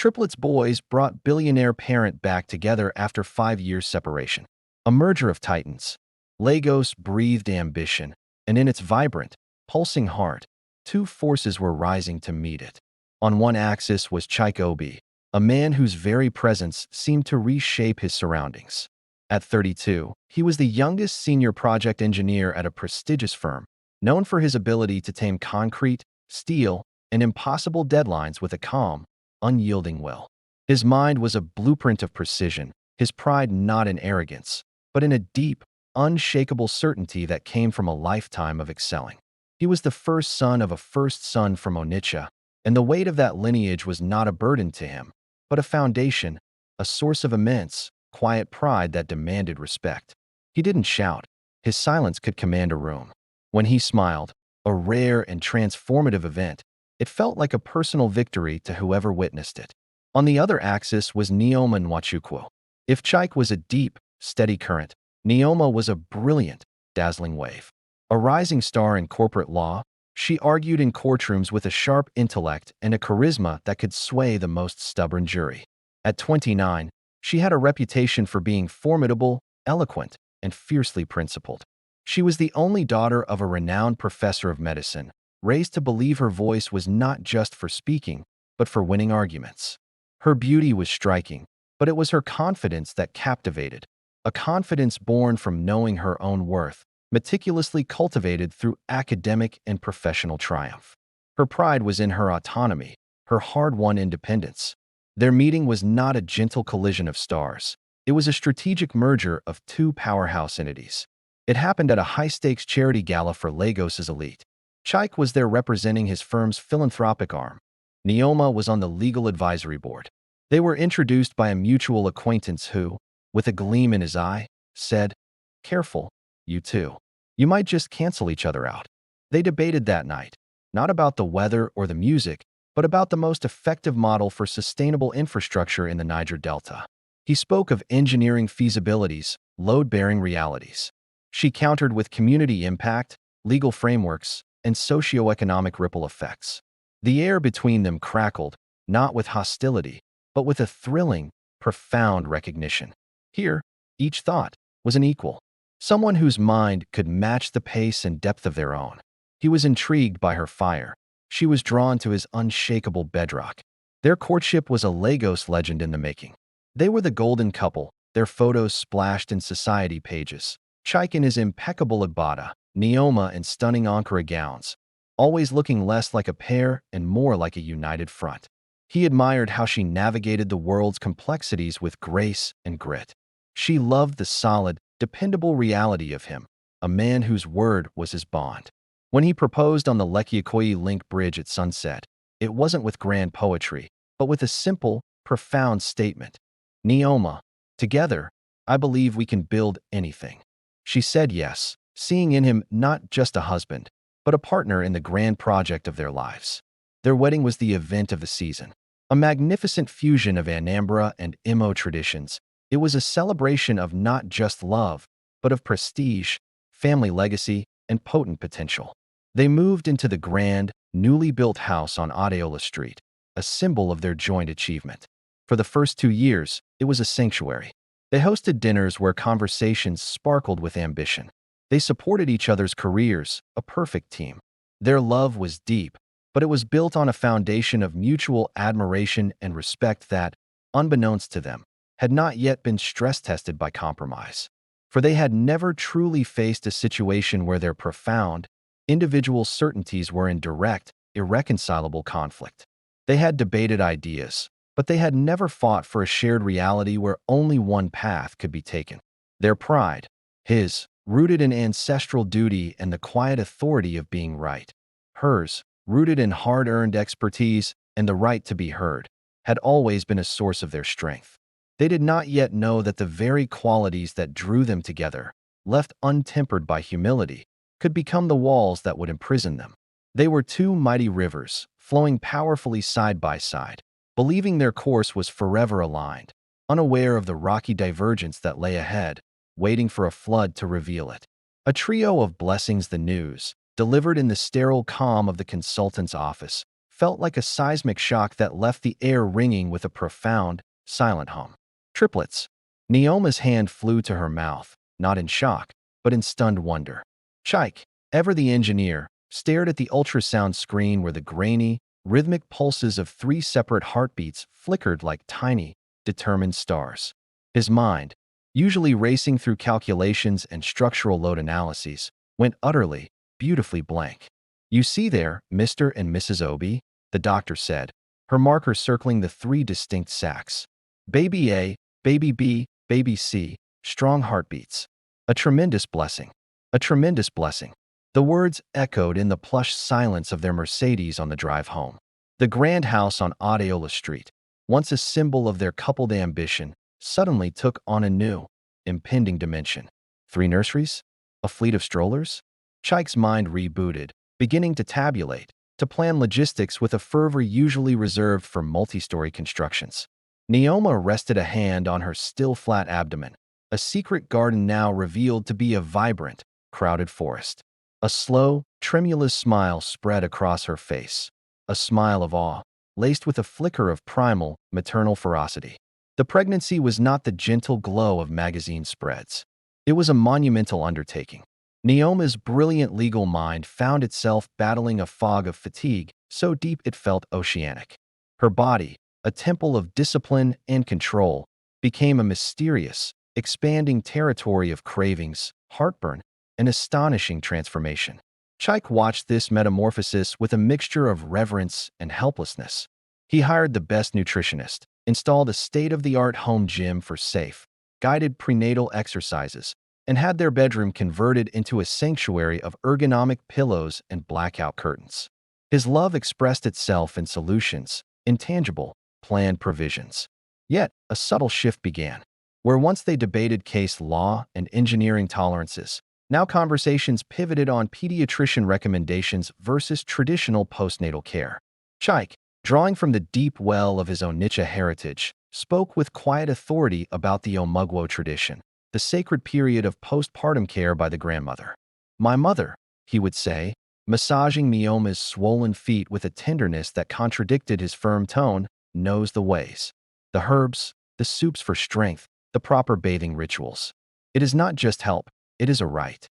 Triplets boys brought billionaire parent back together after 5 years separation. A merger of titans. Lagos breathed ambition, and in its vibrant, pulsing heart, two forces were rising to meet it. On one axis was Chike Obi, a man whose very presence seemed to reshape his surroundings. At 32, he was the youngest senior project engineer at a prestigious firm, known for his ability to tame concrete, steel, and impossible deadlines with a calm, unyielding will. His mind was a blueprint of precision, his pride not in arrogance, but in a deep, unshakable certainty that came from a lifetime of excelling. He was the first son of a first son from Onitsha, and the weight of that lineage was not a burden to him, but a foundation, a source of immense, quiet pride that demanded respect. He didn't shout. His silence could command a room. When he smiled, a rare and transformative event, it felt like a personal victory to whoever witnessed it. On the other axis was Neoma Nwachukwu. If Chike was a deep, steady current, Neoma was a brilliant, dazzling wave. A rising star in corporate law, she argued in courtrooms with a sharp intellect and a charisma that could sway the most stubborn jury. At 29, she had a reputation for being formidable, eloquent, and fiercely principled. She was the only daughter of a renowned professor of medicine, raised to believe her voice was not just for speaking, but for winning arguments. Her beauty was striking, but it was her confidence that captivated, a confidence born from knowing her own worth, meticulously cultivated through academic and professional triumph. Her pride was in her autonomy, her hard-won independence. Their meeting was not a gentle collision of stars. It was a strategic merger of two powerhouse entities. It happened at a high-stakes charity gala for Lagos's elite. Chike was there representing his firm's philanthropic arm. Neoma was on the legal advisory board. They were introduced by a mutual acquaintance who, with a gleam in his eye, said, "Careful, you two. You might just cancel each other out." They debated that night, not about the weather or the music, but about the most effective model for sustainable infrastructure in the Niger Delta. He spoke of engineering feasibilities, load-bearing realities. She countered with community impact, legal frameworks, and socio-economic ripple effects. The air between them crackled, not with hostility, but with a thrilling, profound recognition. Here, each thought was an equal, someone whose mind could match the pace and depth of their own. He was intrigued by her fire. She was drawn to his unshakable bedrock. Their courtship was a Lagos legend in the making. They were the golden couple, their photos splashed in society pages. Chike in his impeccable agbada, Neoma in stunning Ankara gowns, always looking less like a pair and more like a united front. He admired how she navigated the world's complexities with grace and grit. She loved the solid, dependable reality of him, a man whose word was his bond. When he proposed on the Lekki Ikoyi Link Bridge at sunset, it wasn't with grand poetry, but with a simple, profound statement. "Neoma, together, I believe we can build anything." She said yes, seeing in him not just a husband, but a partner in the grand project of their lives. Their wedding was the event of the season. A magnificent fusion of Anambra and Imo traditions, it was a celebration of not just love, but of prestige, family legacy, and potent potential. They moved into the grand, newly built house on Adeola Street, a symbol of their joint achievement. For the first 2 years, it was a sanctuary. They hosted dinners where conversations sparkled with ambition. They supported each other's careers, a perfect team. Their love was deep, but it was built on a foundation of mutual admiration and respect that, unbeknownst to them, had not yet been stress-tested by compromise. For they had never truly faced a situation where their profound, individual certainties were in direct, irreconcilable conflict. They had debated ideas, but they had never fought for a shared reality where only one path could be taken. Their pride, his, rooted in ancestral duty and the quiet authority of being right. Hers, rooted in hard-earned expertise and the right to be heard, had always been a source of their strength. They did not yet know that the very qualities that drew them together, left untempered by humility, could become the walls that would imprison them. They were two mighty rivers, flowing powerfully side by side, believing their course was forever aligned, unaware of the rocky divergence that lay ahead, waiting for a flood to reveal it. A trio of blessings. The news, delivered in the sterile calm of the consultant's office, felt like a seismic shock that left the air ringing with a profound, silent hum. Triplets. Neoma's hand flew to her mouth, not in shock, but in stunned wonder. Chaik, ever the engineer, stared at the ultrasound screen where the grainy, rhythmic pulses of three separate heartbeats flickered like tiny, determined stars. His mind, usually racing through calculations and structural load analyses, went utterly, beautifully blank. "You see there, Mr. and Mrs. Obi," the doctor said, her marker circling the three distinct sacs. Baby A, Baby B, Baby C, strong heartbeats. A tremendous blessing. A tremendous blessing. The words echoed in the plush silence of their Mercedes on the drive home. The grand house on Adeola Street, once a symbol of their coupled ambition, suddenly took on a new, impending dimension. 3 nurseries? A fleet of strollers? Chaik's mind rebooted, beginning to tabulate, to plan logistics with a fervor usually reserved for multi-story constructions. Neoma rested a hand on her still flat abdomen, a secret garden now revealed to be a vibrant, crowded forest. A slow, tremulous smile spread across her face, a smile of awe, laced with a flicker of primal, maternal ferocity. The pregnancy was not the gentle glow of magazine spreads. It was a monumental undertaking. Neoma's brilliant legal mind found itself battling a fog of fatigue so deep it felt oceanic. Her body, a temple of discipline and control, became a mysterious, expanding territory of cravings, heartburn, and astonishing transformation. Chaik watched this metamorphosis with a mixture of reverence and helplessness. He hired the best nutritionist, installed a state-of-the-art home gym for safe, guided prenatal exercises, and had their bedroom converted into a sanctuary of ergonomic pillows and blackout curtains. His love expressed itself in solutions, intangible, planned provisions. Yet, a subtle shift began. Where once they debated case law and engineering tolerances, now conversations pivoted on pediatrician recommendations versus traditional postnatal care. Chaik, drawing from the deep well of his Onitsha heritage, spoke with quiet authority about the Omugwo tradition, the sacred period of postpartum care by the grandmother. "My mother," he would say, massaging Neoma's swollen feet with a tenderness that contradicted his firm tone, "knows the ways. The herbs, the soups for strength, the proper bathing rituals. It is not just help, it is a right."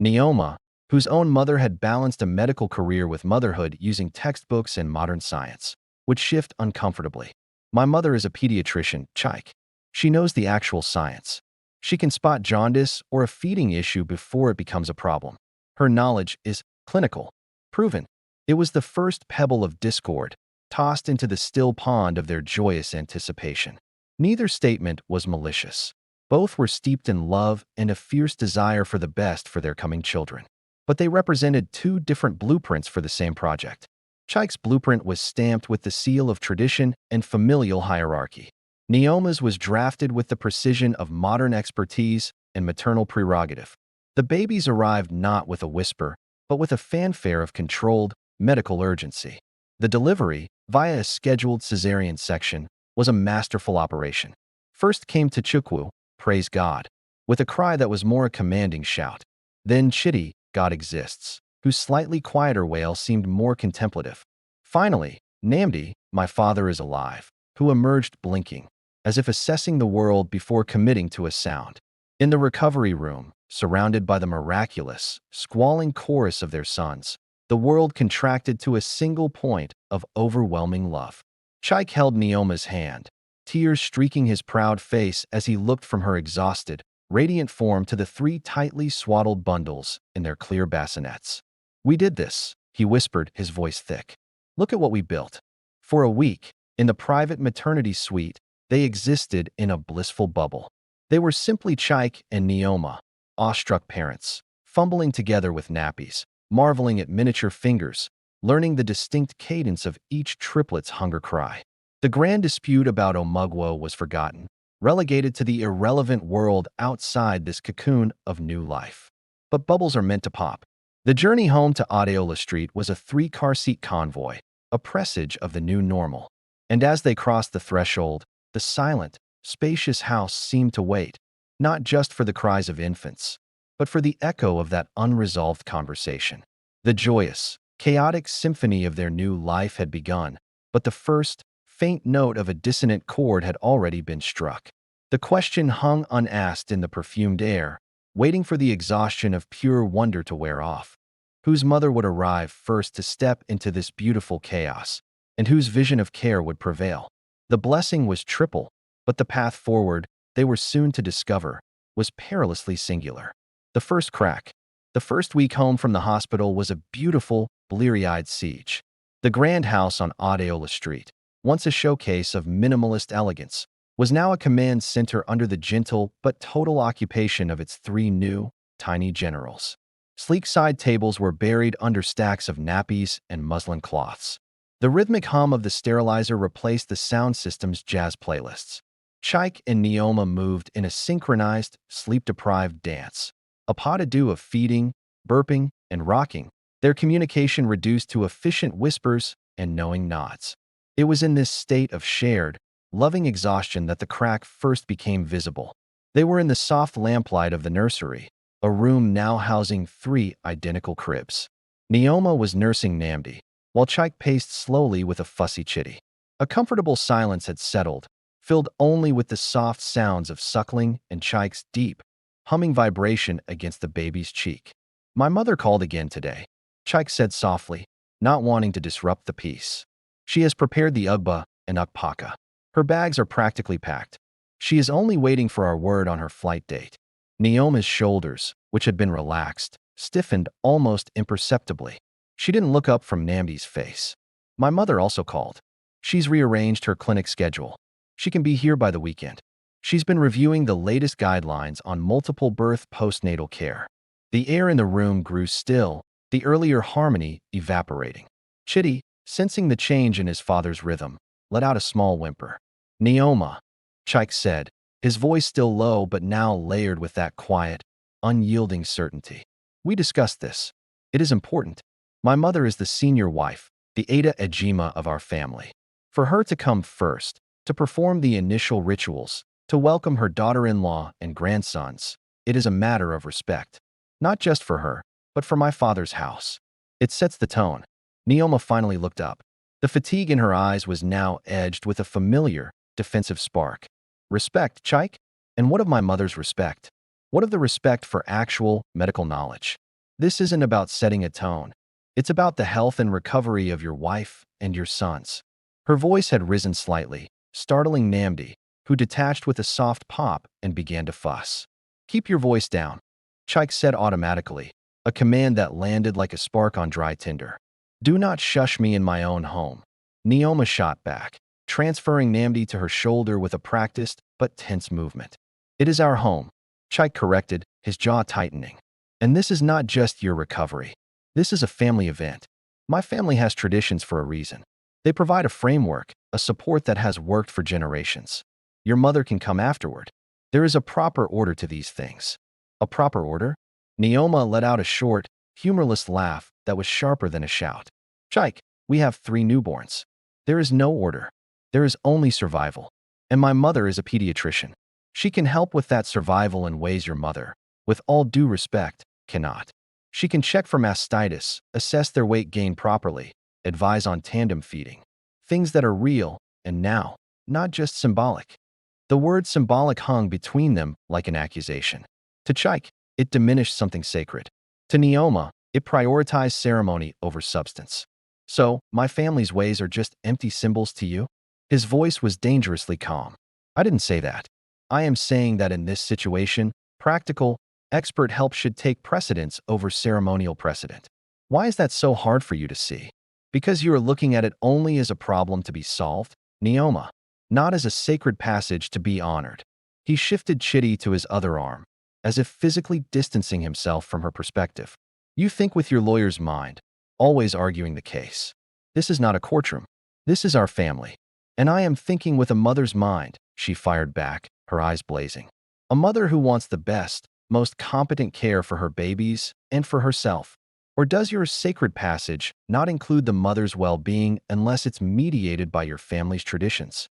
Neoma, whose own mother had balanced a medical career with motherhood using textbooks and modern science, would shift uncomfortably. "My mother is a pediatrician, Chaik. She knows the actual science. She can spot jaundice or a feeding issue before it becomes a problem. Her knowledge is clinical, proven." It was the first pebble of discord, tossed into the still pond of their joyous anticipation. Neither statement was malicious. Both were steeped in love and a fierce desire for the best for their coming children. But they represented two different blueprints for the same project. Chaik's blueprint was stamped with the seal of tradition and familial hierarchy. Neoma's was drafted with the precision of modern expertise and maternal prerogative. The babies arrived not with a whisper, but with a fanfare of controlled, medical urgency. The delivery, via a scheduled cesarean section, was a masterful operation. First came Tachukwu, praise God, with a cry that was more a commanding shout. Then Chitty, God exists, whose slightly quieter wail seemed more contemplative. Finally, Namdi, my father is alive, who emerged blinking, as if assessing the world before committing to a sound. In the recovery room, surrounded by the miraculous, squalling chorus of their sons, the world contracted to a single point of overwhelming love. Chaik held Neoma's hand, tears streaking his proud face as he looked from her exhausted, radiant form to the three tightly swaddled bundles in their clear bassinets. "We did this," he whispered, his voice thick. "Look at what we built." For a week, in the private maternity suite, they existed in a blissful bubble. They were simply Chaik and Neoma, awestruck parents, fumbling together with nappies, marveling at miniature fingers, learning the distinct cadence of each triplet's hunger cry. The grand dispute about Omugwo was forgotten, relegated to the irrelevant world outside this cocoon of new life. But bubbles are meant to pop. The journey home to Adeola Street was a 3-car seat convoy, a presage of the new normal. And as they crossed the threshold, the silent, spacious house seemed to wait, not just for the cries of infants, but for the echo of that unresolved conversation. The joyous, chaotic symphony of their new life had begun, but the first, faint note of a dissonant chord had already been struck. The question hung unasked in the perfumed air, waiting for the exhaustion of pure wonder to wear off. Whose mother would arrive first to step into this beautiful chaos, and whose vision of care would prevail? The blessing was triple, but the path forward, they were soon to discover, was perilously singular. The first crack. The first week home from the hospital was a beautiful, bleary-eyed siege. The grand house on Adeola Street, once a showcase of minimalist elegance, was now a command center under the gentle but total occupation of its three new, tiny generals. Sleek side tables were buried under stacks of nappies and muslin cloths. The rhythmic hum of the sterilizer replaced the sound system's jazz playlists. Chaik and Neoma moved in a synchronized, sleep-deprived dance. A pas de deux of feeding, burping, and rocking, their communication reduced to efficient whispers and knowing nods. It was in this state of shared, loving exhaustion that the crack first became visible. They were in the soft lamplight of the nursery, a room now housing three identical cribs. Neoma was nursing Namdi, while Chaik paced slowly with a fussy chitty. A comfortable silence had settled, filled only with the soft sounds of suckling and Chaik's deep, humming vibration against the baby's cheek. "My mother called again today," Chaik said softly, not wanting to disrupt the peace. "She has prepared the ugba and ukpaka. Her bags are practically packed. She is only waiting for our word on her flight date." Neoma's shoulders, which had been relaxed, stiffened almost imperceptibly. She didn't look up from Namdi's face. "My mother also called. She's rearranged her clinic schedule. She can be here by the weekend. She's been reviewing the latest guidelines on multiple birth postnatal care." The air in the room grew still, the earlier harmony evaporating. Chitty, sensing the change in his father's rhythm, let out a small whimper. "Neoma," Chaik said, his voice still low but now layered with that quiet, unyielding certainty. "We discussed this. It is important. My mother is the senior wife, the Ada Ejima of our family. For her to come first, to perform the initial rituals, to welcome her daughter-in-law and grandsons, it is a matter of respect. Not just for her, but for my father's house. It sets the tone." Neoma finally looked up. The fatigue in her eyes was now edged with a familiar, defensive spark. "Respect, Chaik? And what of my mother's respect? What of the respect for actual medical knowledge? This isn't about setting a tone. It's about the health and recovery of your wife and your sons." Her voice had risen slightly, startling Namdi, who detached with a soft pop and began to fuss. "Keep your voice down," Chaik said automatically, a command that landed like a spark on dry tinder. "Do not shush me in my own home." Neoma shot back, transferring Namdi to her shoulder with a practiced but tense movement. "It is our home," Chaik corrected, his jaw tightening. "And this is not just your recovery. This is a family event. My family has traditions for a reason. They provide a framework, a support that has worked for generations. Your mother can come afterward. There is a proper order to these things." "A proper order?" Neoma let out a short, humorless laugh that was sharper than a shout. "Chaik, we have 3 newborns. There is no order. There is only survival. And my mother is a pediatrician. She can help with that survival in ways your mother, with all due respect, cannot. She can check for mastitis, assess their weight gain properly, advise on tandem feeding. Things that are real, and now, not just symbolic." The word symbolic hung between them like an accusation. To Chaik, it diminished something sacred. To Neoma, it prioritized ceremony over substance. "So, my family's ways are just empty symbols to you?" His voice was dangerously calm. "I didn't say that. I am saying that in this situation, practical, expert help should take precedence over ceremonial precedent. Why is that so hard for you to see? Because you are looking at it only as a problem to be solved, Neoma, not as a sacred passage to be honored." He shifted Chitty to his other arm, as if physically distancing himself from her perspective. "You think with your lawyer's mind, always arguing the case. This is not a courtroom. This is our family. And I am thinking with a mother's mind," she fired back, her eyes blazing. "A mother who wants the best, most competent care for her babies and for herself. Or does your sacred passage not include the mother's well-being unless it's mediated by your family's traditions?"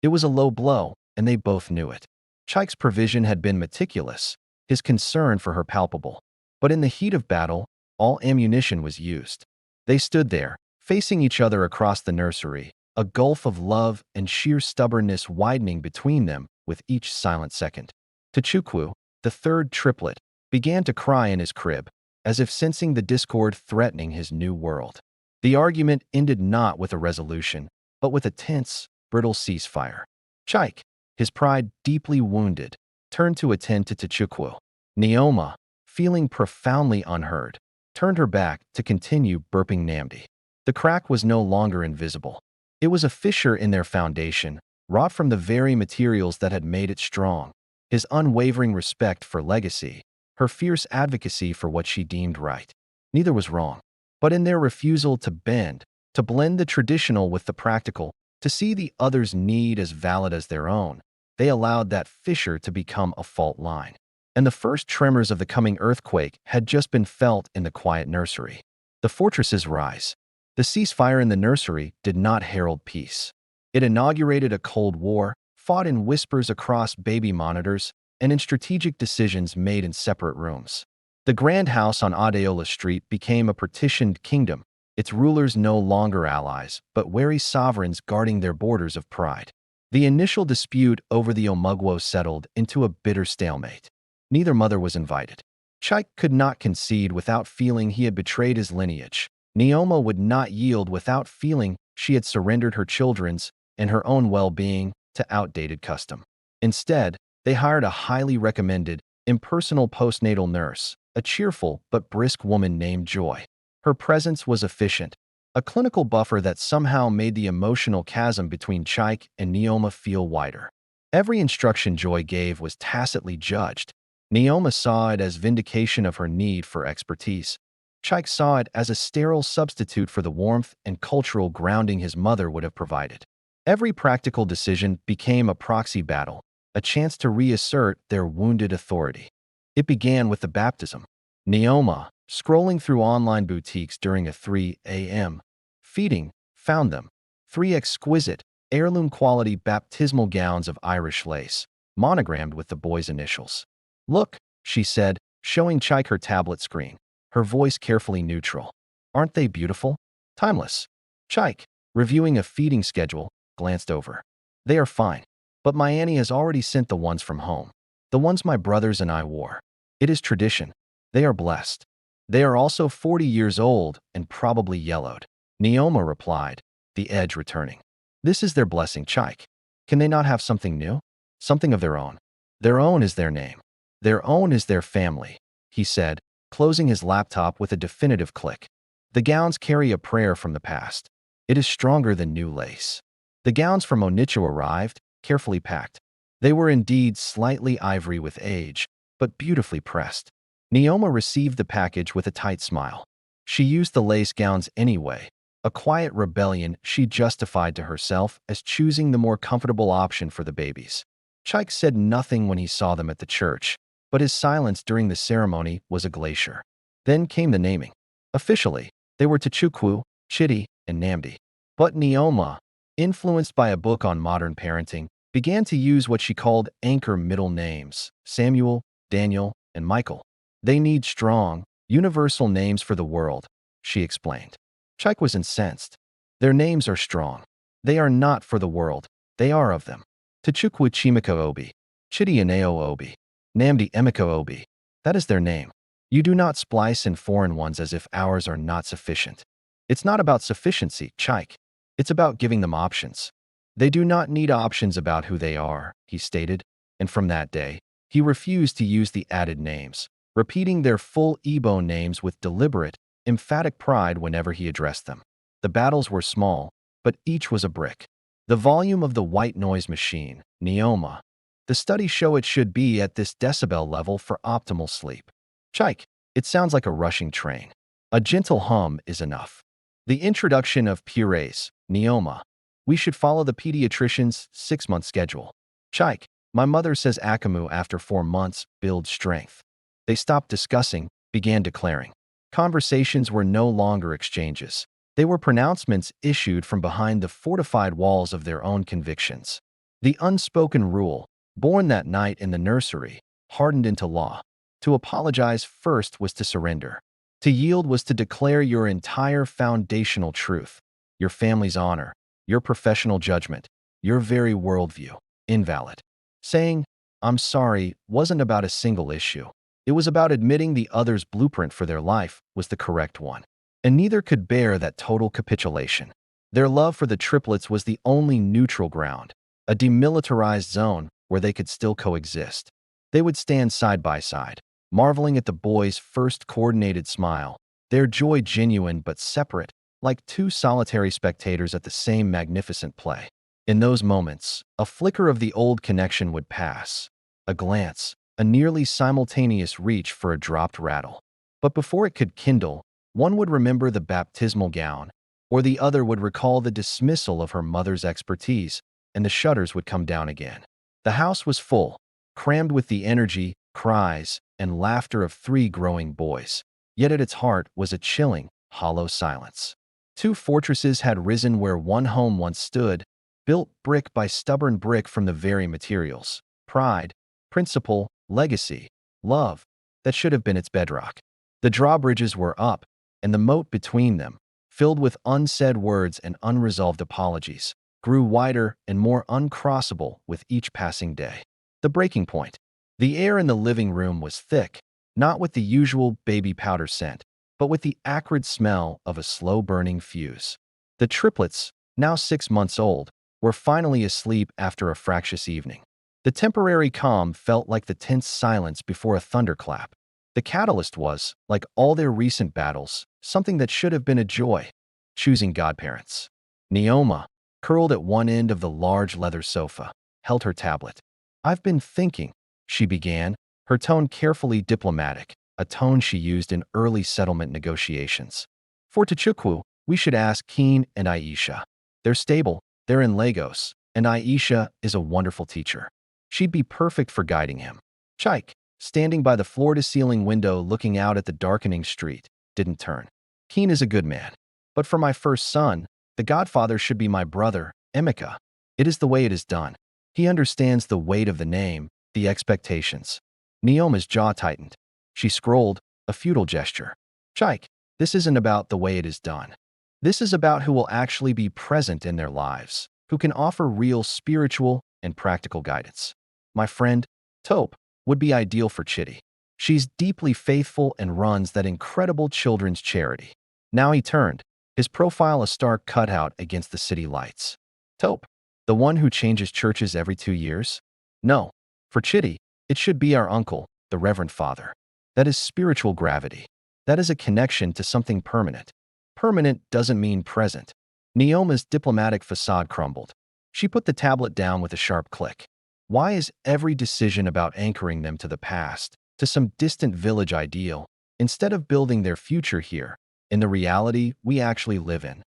It was a low blow, and they both knew it. Chaik's provision had been meticulous, his concern for her palpable. But in the heat of battle, all ammunition was used. They stood there, facing each other across the nursery, a gulf of love and sheer stubbornness widening between them with each silent second. Tachukwu, the third triplet, began to cry in his crib, as if sensing the discord threatening his new world. The argument ended not with a resolution, but with a tense, brittle ceasefire. Chike, his pride deeply wounded, turned to attend to Tachukwu. Neoma, feeling profoundly unheard, turned her back to continue burping Namdi. The crack was no longer invisible. It was a fissure in their foundation, wrought from the very materials that had made it strong. His unwavering respect for legacy, her fierce advocacy for what she deemed right. Neither was wrong, but in their refusal to bend, to blend the traditional with the practical, to see the other's need as valid as their own, they allowed that fissure to become a fault line. And the first tremors of the coming earthquake had just been felt in the quiet nursery. The fortress's rise. The ceasefire in the nursery did not herald peace. It inaugurated a Cold War, fought in whispers across baby monitors and in strategic decisions made in separate rooms. The grand house on Adeola Street became a partitioned kingdom, its rulers no longer allies, but wary sovereigns guarding their borders of pride. The initial dispute over the Omugwo settled into a bitter stalemate. Neither mother was invited. Chike could not concede without feeling he had betrayed his lineage. Neoma would not yield without feeling she had surrendered her children's and her own well-being to outdated custom. Instead, they hired a highly recommended, impersonal postnatal nurse, a cheerful but brisk woman named Joy. Her presence was efficient, a clinical buffer that somehow made the emotional chasm between Chike and Neoma feel wider. Every instruction Joy gave was tacitly judged. Neoma saw it as vindication of her need for expertise. Chike saw it as a sterile substitute for the warmth and cultural grounding his mother would have provided. Every practical decision became a proxy battle, a chance to reassert their wounded authority. It began with the baptism. Neoma, scrolling through online boutiques during a 3 a.m. feeding, found them. 3 exquisite, heirloom-quality baptismal gowns of Irish lace, monogrammed with the boy's initials. "Look," she said, showing Chike her tablet screen, her voice carefully neutral. "Aren't they beautiful? Timeless." Chike, reviewing a feeding schedule, glanced over. "They are fine, but my Annie has already sent the ones from home. The ones my brothers and I wore. It is tradition. They are blessed. They are also 40 years old and probably yellowed." Neoma replied, the edge returning. "This is their blessing, Chike. Can they not have something new? Something of their own? Their own is their name. Their own is their family," he said, closing his laptop with a definitive click. "The gowns carry a prayer from the past. It is stronger than new lace." The gowns from Onicho arrived, carefully packed. They were indeed slightly ivory with age, but beautifully pressed. Neoma received the package with a tight smile. She used the lace gowns anyway, a quiet rebellion she justified to herself as choosing the more comfortable option for the babies. Chike said nothing when he saw them at the church, but his silence during the ceremony was a glacier. Then came the naming. Officially, they were Tachukwu, Chidi, and Namdi. But Neoma, influenced by a book on modern parenting, began to use what she called anchor middle names: Samuel, Daniel, and Michael. "They need strong, universal names for the world," she explained. Chike was incensed. "Their names are strong. They are not for the world. They are of them. Tachukwu Chimiko Obi, Chidi Ineo Obi, Namdi Emiko Obi. That is their name. You do not splice in foreign ones as if ours are not sufficient. It's not about sufficiency, Chike. It's about giving them options. They do not need options about who they are," he stated, and from that day, he refused to use the added names, repeating their full Igbo names with deliberate, emphatic pride whenever he addressed them. The battles were small, but each was a brick. The volume of the white noise machine, Neoma. The studies show it should be at this decibel level for optimal sleep. Chike, it sounds like a rushing train. A gentle hum is enough. The introduction of purees, Neoma. We should follow the pediatrician's 6-month schedule. Chike, my mother says Akamu after 4 months builds strength. They stopped discussing, began declaring. Conversations were no longer exchanges. They were pronouncements issued from behind the fortified walls of their own convictions. The unspoken rule, born that night in the nursery, hardened into law. To apologize first was to surrender. To yield was to declare your entire foundational truth, your family's honor, your professional judgment, your very worldview, invalid. Saying, "I'm sorry," wasn't about a single issue. It was about admitting the other's blueprint for their life was the correct one. And neither could bear that total capitulation. Their love for the triplets was the only neutral ground, a demilitarized zone where they could still coexist. They would stand side by side, marveling at the boy's first coordinated smile, their joy genuine but separate, like two solitary spectators at the same magnificent play. In those moments, a flicker of the old connection would pass, a glance, a nearly simultaneous reach for a dropped rattle. But before it could kindle, one would remember the baptismal gown, or the other would recall the dismissal of her mother's expertise, and the shutters would come down again. The house was full, crammed with the energy, cries, and laughter of three growing boys. Yet at its heart was a chilling, hollow silence. Two fortresses had risen where one home once stood, built brick by stubborn brick from the very materials. Pride, principle, legacy, love, that should have been its bedrock. The drawbridges were up, and the moat between them, filled with unsaid words and unresolved apologies, grew wider and more uncrossable with each passing day. The breaking point. The air in the living room was thick, not with the usual baby powder scent, but with the acrid smell of a slow-burning fuse. The triplets, now 6 months old, were finally asleep after a fractious evening. The temporary calm felt like the tense silence before a thunderclap. The catalyst was, like all their recent battles, something that should have been a joy: choosing godparents. Neoma, curled at one end of the large leather sofa, held her tablet. "I've been thinking," she began, her tone carefully diplomatic, a tone she used in early settlement negotiations. "For Tachukwu, we should ask Keen and Aisha. They're stable, they're in Lagos, and Aisha is a wonderful teacher. She'd be perfect for guiding him." Chike, standing by the floor-to-ceiling window looking out at the darkening street, didn't turn. "Keen is a good man. But for my first son, the godfather should be my brother, Emeka. It is the way it is done. He understands the weight of the name, the expectations." Neoma's jaw tightened. She scrolled, a futile gesture. "Chike, this isn't about the way it is done. This is about who will actually be present in their lives, who can offer real spiritual and practical guidance. My friend, Taupe, would be ideal for Chitty. She's deeply faithful and runs that incredible children's charity." Now he turned, his profile a stark cutout against the city lights. "Taupe, the one who changes churches every 2 years? No. For Chitty, it should be our uncle, the Reverend Father. That is spiritual gravity. That is a connection to something permanent. Permanent doesn't mean present." Neoma's diplomatic facade crumbled. She put the tablet down with a sharp click. Why is every decision about anchoring them to the past, to some distant village ideal, instead of building their future here, in the reality we actually live in?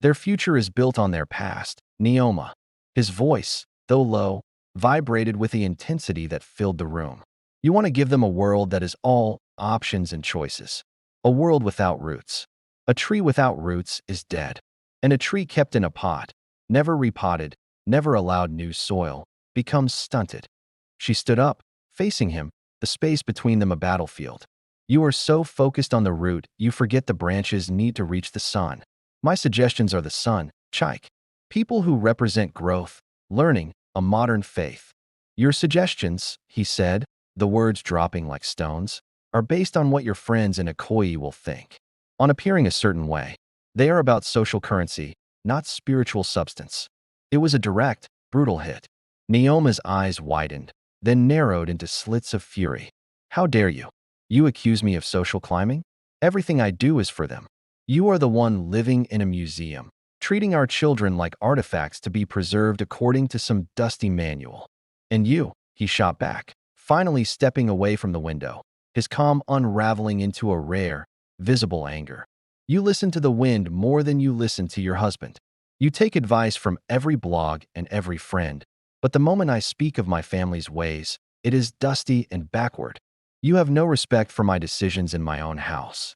Their future is built on their past, Neoma. His voice, though low, vibrated with the intensity that filled the room. You want to give them a world that is all options and choices. A world without roots. A tree without roots is dead. And a tree kept in a pot, never repotted, never allowed new soil, becomes stunted. She stood up, facing him, the space between them a battlefield. "You are so focused on the root, you forget the branches need to reach the sun. My suggestions are the sun, Chike. People who represent growth, learning, a modern faith. Your suggestions," he said, the words dropping like stones, "are based on what your friends in Ikoyi will think. On appearing a certain way. They are about social currency, not spiritual substance." It was a direct, brutal hit. Neoma's eyes widened, then narrowed into slits of fury. "How dare you? You accuse me of social climbing? Everything I do is for them. You are the one living in a museum, treating our children like artifacts to be preserved according to some dusty manual. And you," he shot back, finally stepping away from the window, his calm unraveling into a rare, visible anger. "You listen to the wind more than you listen to your husband. You take advice from every blog and every friend, but the moment I speak of my family's ways, it is dusty and backward. You have no respect for my decisions in my own house."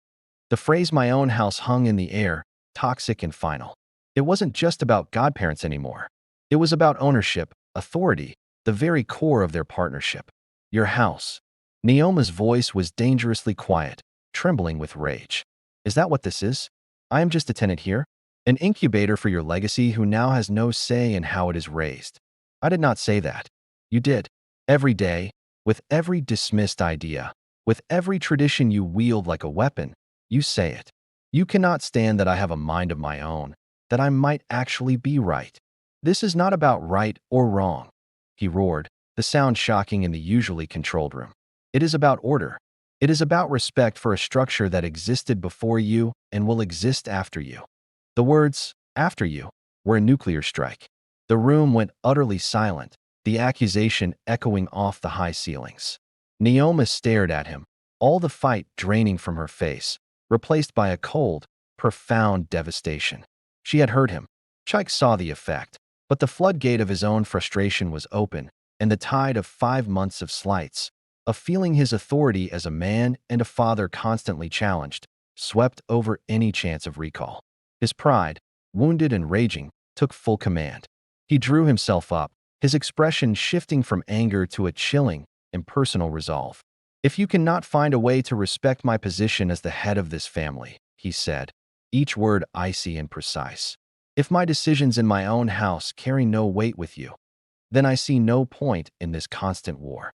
The phrase "my own house" hung in the air, toxic and final. It wasn't just about godparents anymore. It was about ownership, authority, the very core of their partnership. "Your house." Neoma's voice was dangerously quiet, trembling with rage. Is that what this is? I am just a tenant here? An incubator for your legacy who now has no say in how it is raised. I did not say that. You did. Every day, with every dismissed idea, with every tradition you wield like a weapon, you say it. You cannot stand that I have a mind of my own, that I might actually be right. This is not about right or wrong, he roared, the sound shocking in the usually controlled room. It is about order. It is about respect for a structure that existed before you and will exist after you. The words, after you, were a nuclear strike. The room went utterly silent, the accusation echoing off the high ceilings. Neoma stared at him, all the fight draining from her face, replaced by a cold, profound devastation. She had heard him. Chike saw the effect, but the floodgate of his own frustration was open, and the tide of 5 months of slights, of feeling his authority as a man and a father constantly challenged, swept over any chance of recall. His pride, wounded and raging, took full command. He drew himself up, his expression shifting from anger to a chilling, impersonal resolve. If you cannot find a way to respect my position as the head of this family, he said, each word icy and precise. If my decisions in my own house carry no weight with you, then I see no point in this constant war.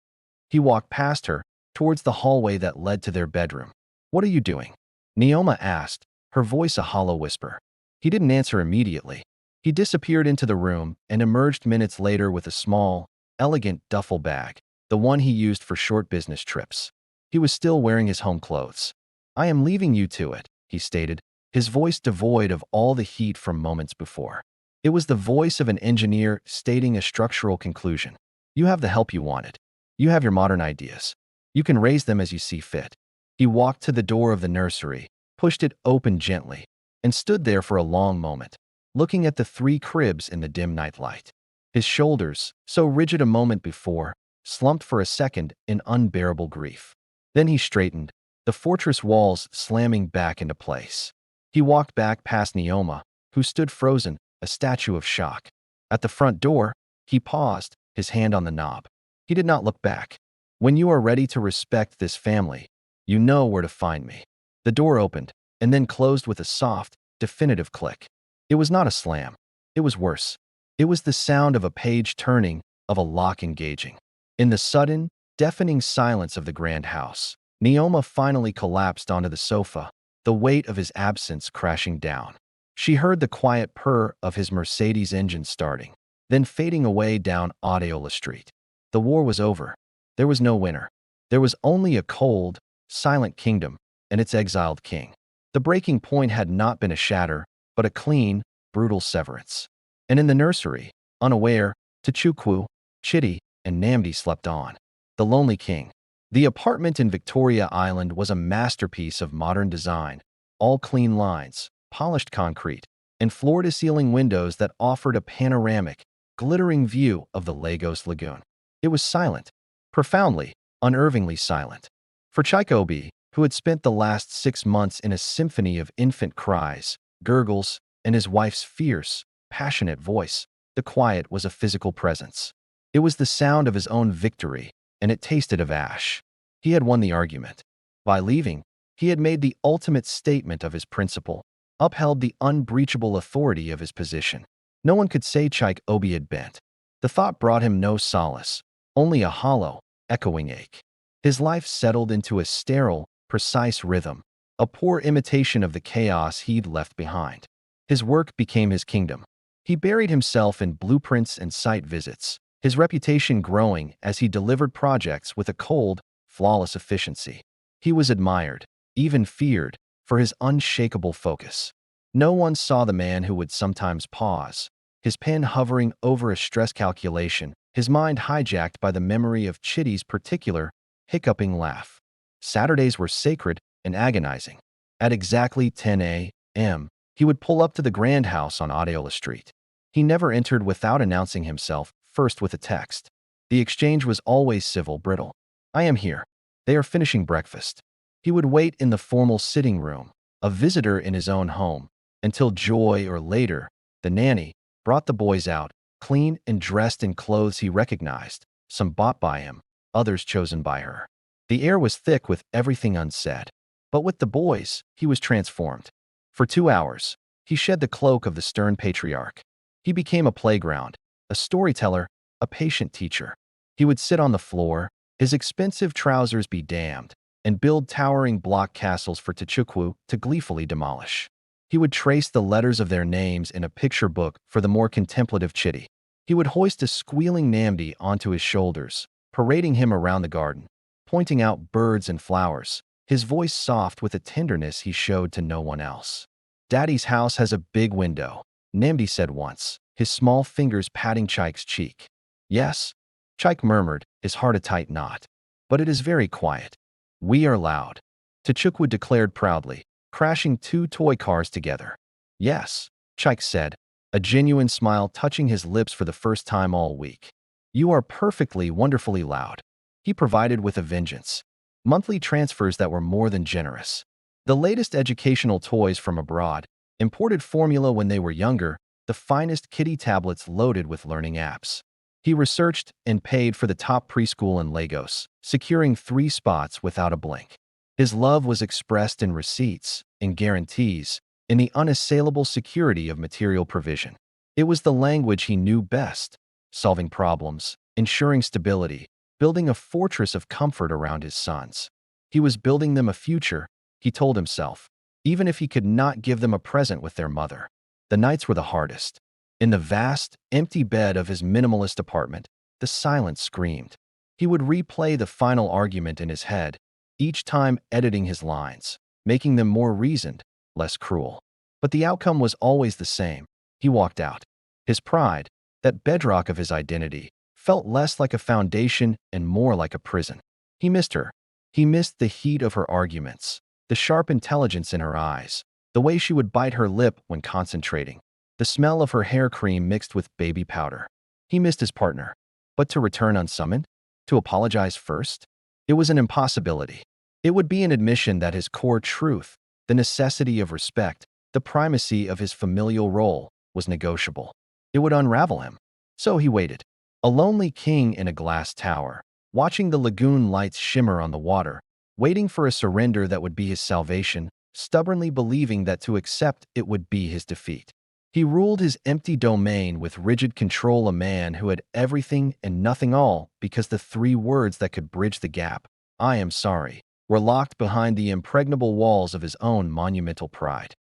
He walked past her, towards the hallway that led to their bedroom. What are you doing? Neoma asked, her voice a hollow whisper. He didn't answer immediately. He disappeared into the room and emerged minutes later with a small, elegant duffel bag, the one he used for short business trips. He was still wearing his home clothes. I am leaving you to it, he stated, his voice devoid of all the heat from moments before. It was the voice of an engineer stating a structural conclusion. You have the help you wanted. You have your modern ideas. You can raise them as you see fit. He walked to the door of the nursery, pushed it open gently, and stood there for a long moment, looking at the 3 cribs in the dim night light. His shoulders, so rigid a moment before, slumped for a second in unbearable grief. Then he straightened, the fortress walls slamming back into place. He walked back past Neoma, who stood frozen, a statue of shock. At the front door, he paused, his hand on the knob. He did not look back. When you are ready to respect this family, you know where to find me. The door opened, and then closed with a soft, definitive click. It was not a slam. It was worse. It was the sound of a page turning, of a lock engaging. In the sudden, deafening silence of the grand house, Neoma finally collapsed onto the sofa, the weight of his absence crashing down. She heard the quiet purr of his Mercedes engine starting, then fading away down Adeola Street. The war was over. There was no winner. There was only a cold, silent kingdom and its exiled king. The breaking point had not been a shatter, but a clean, brutal severance. And in the nursery, unaware, Tachukwu, Chitty, and Namdi slept on. The lonely king. The apartment in Victoria Island was a masterpiece of modern design, all clean lines, polished concrete, and floor-to-ceiling windows that offered a panoramic, glittering view of the Lagos Lagoon. It was silent, profoundly, unnervingly silent. For Chikobi, who had spent the last 6 months in a symphony of infant cries, gurgles, and his wife's fierce, passionate voice, the quiet was a physical presence. It was the sound of his own victory, and it tasted of ash. He had won the argument. By leaving, he had made the ultimate statement of his principle, upheld the unbreachable authority of his position. No one could say Chikobi had bent. The thought brought him no solace, only a hollow, echoing ache. His life settled into a sterile, precise rhythm, a poor imitation of the chaos he'd left behind. His work became his kingdom. He buried himself in blueprints and site visits, his reputation growing as he delivered projects with a cold, flawless efficiency. He was admired, even feared, for his unshakable focus. No one saw the man who would sometimes pause, his pen hovering over a stress calculation, his mind hijacked by the memory of Chitty's particular, hiccuping laugh. Saturdays were sacred and agonizing. At exactly 10 a.m., he would pull up to the grand house on Adeola Street. He never entered without announcing himself, first with a text. The exchange was always civil, brittle. I am here. They are finishing breakfast. He would wait in the formal sitting room, a visitor in his own home, until Joy or later, the nanny, brought the boys out, clean and dressed in clothes he recognized, some bought by him, others chosen by her. The air was thick with everything unsaid. But with the boys, he was transformed. For 2 hours, he shed the cloak of the stern patriarch. He became a playground, a storyteller, a patient teacher. He would sit on the floor, his expensive trousers be damned, and build towering block castles for Tchukwu to gleefully demolish. He would trace the letters of their names in a picture book for the more contemplative Chitty. He would hoist a squealing Namdi onto his shoulders, parading him around the garden, pointing out birds and flowers, his voice soft with a tenderness he showed to no one else. "Daddy's house has a big window," Namdi said once, his small fingers patting Chike's cheek. "Yes," Chike murmured, his heart a tight knot. "But it is very quiet. We are loud," Tchukwu declared proudly, crashing 2 toy cars together. "Yes," Chike said, a genuine smile touching his lips for the first time all week. "You are perfectly, wonderfully loud." He provided with a vengeance. Monthly transfers that were more than generous. The latest educational toys from abroad, imported formula when they were younger, the finest kiddie tablets loaded with learning apps. He researched and paid for the top preschool in Lagos, securing 3 spots without a blink. His love was expressed in receipts, in guarantees, in the unassailable security of material provision. It was the language he knew best, solving problems, ensuring stability, building a fortress of comfort around his sons. He was building them a future, he told himself, even if he could not give them a present with their mother. The nights were the hardest. In the vast, empty bed of his minimalist apartment, the silence screamed. He would replay the final argument in his head, each time editing his lines, making them more reasoned, less cruel. But the outcome was always the same. He walked out. His pride, that bedrock of his identity, felt less like a foundation and more like a prison. He missed her. He missed the heat of her arguments, the sharp intelligence in her eyes, the way she would bite her lip when concentrating, the smell of her hair cream mixed with baby powder. He missed his partner. But to return unsummoned? To apologize first? It was an impossibility. It would be an admission that his core truth, the necessity of respect, the primacy of his familial role, was negotiable. It would unravel him. So he waited, a lonely king in a glass tower, watching the lagoon lights shimmer on the water, waiting for a surrender that would be his salvation, stubbornly believing that to accept it would be his defeat. He ruled his empty domain with rigid control, a man who had everything and nothing all because the 3 words that could bridge the gap, "I am sorry," were locked behind the impregnable walls of his own monumental pride.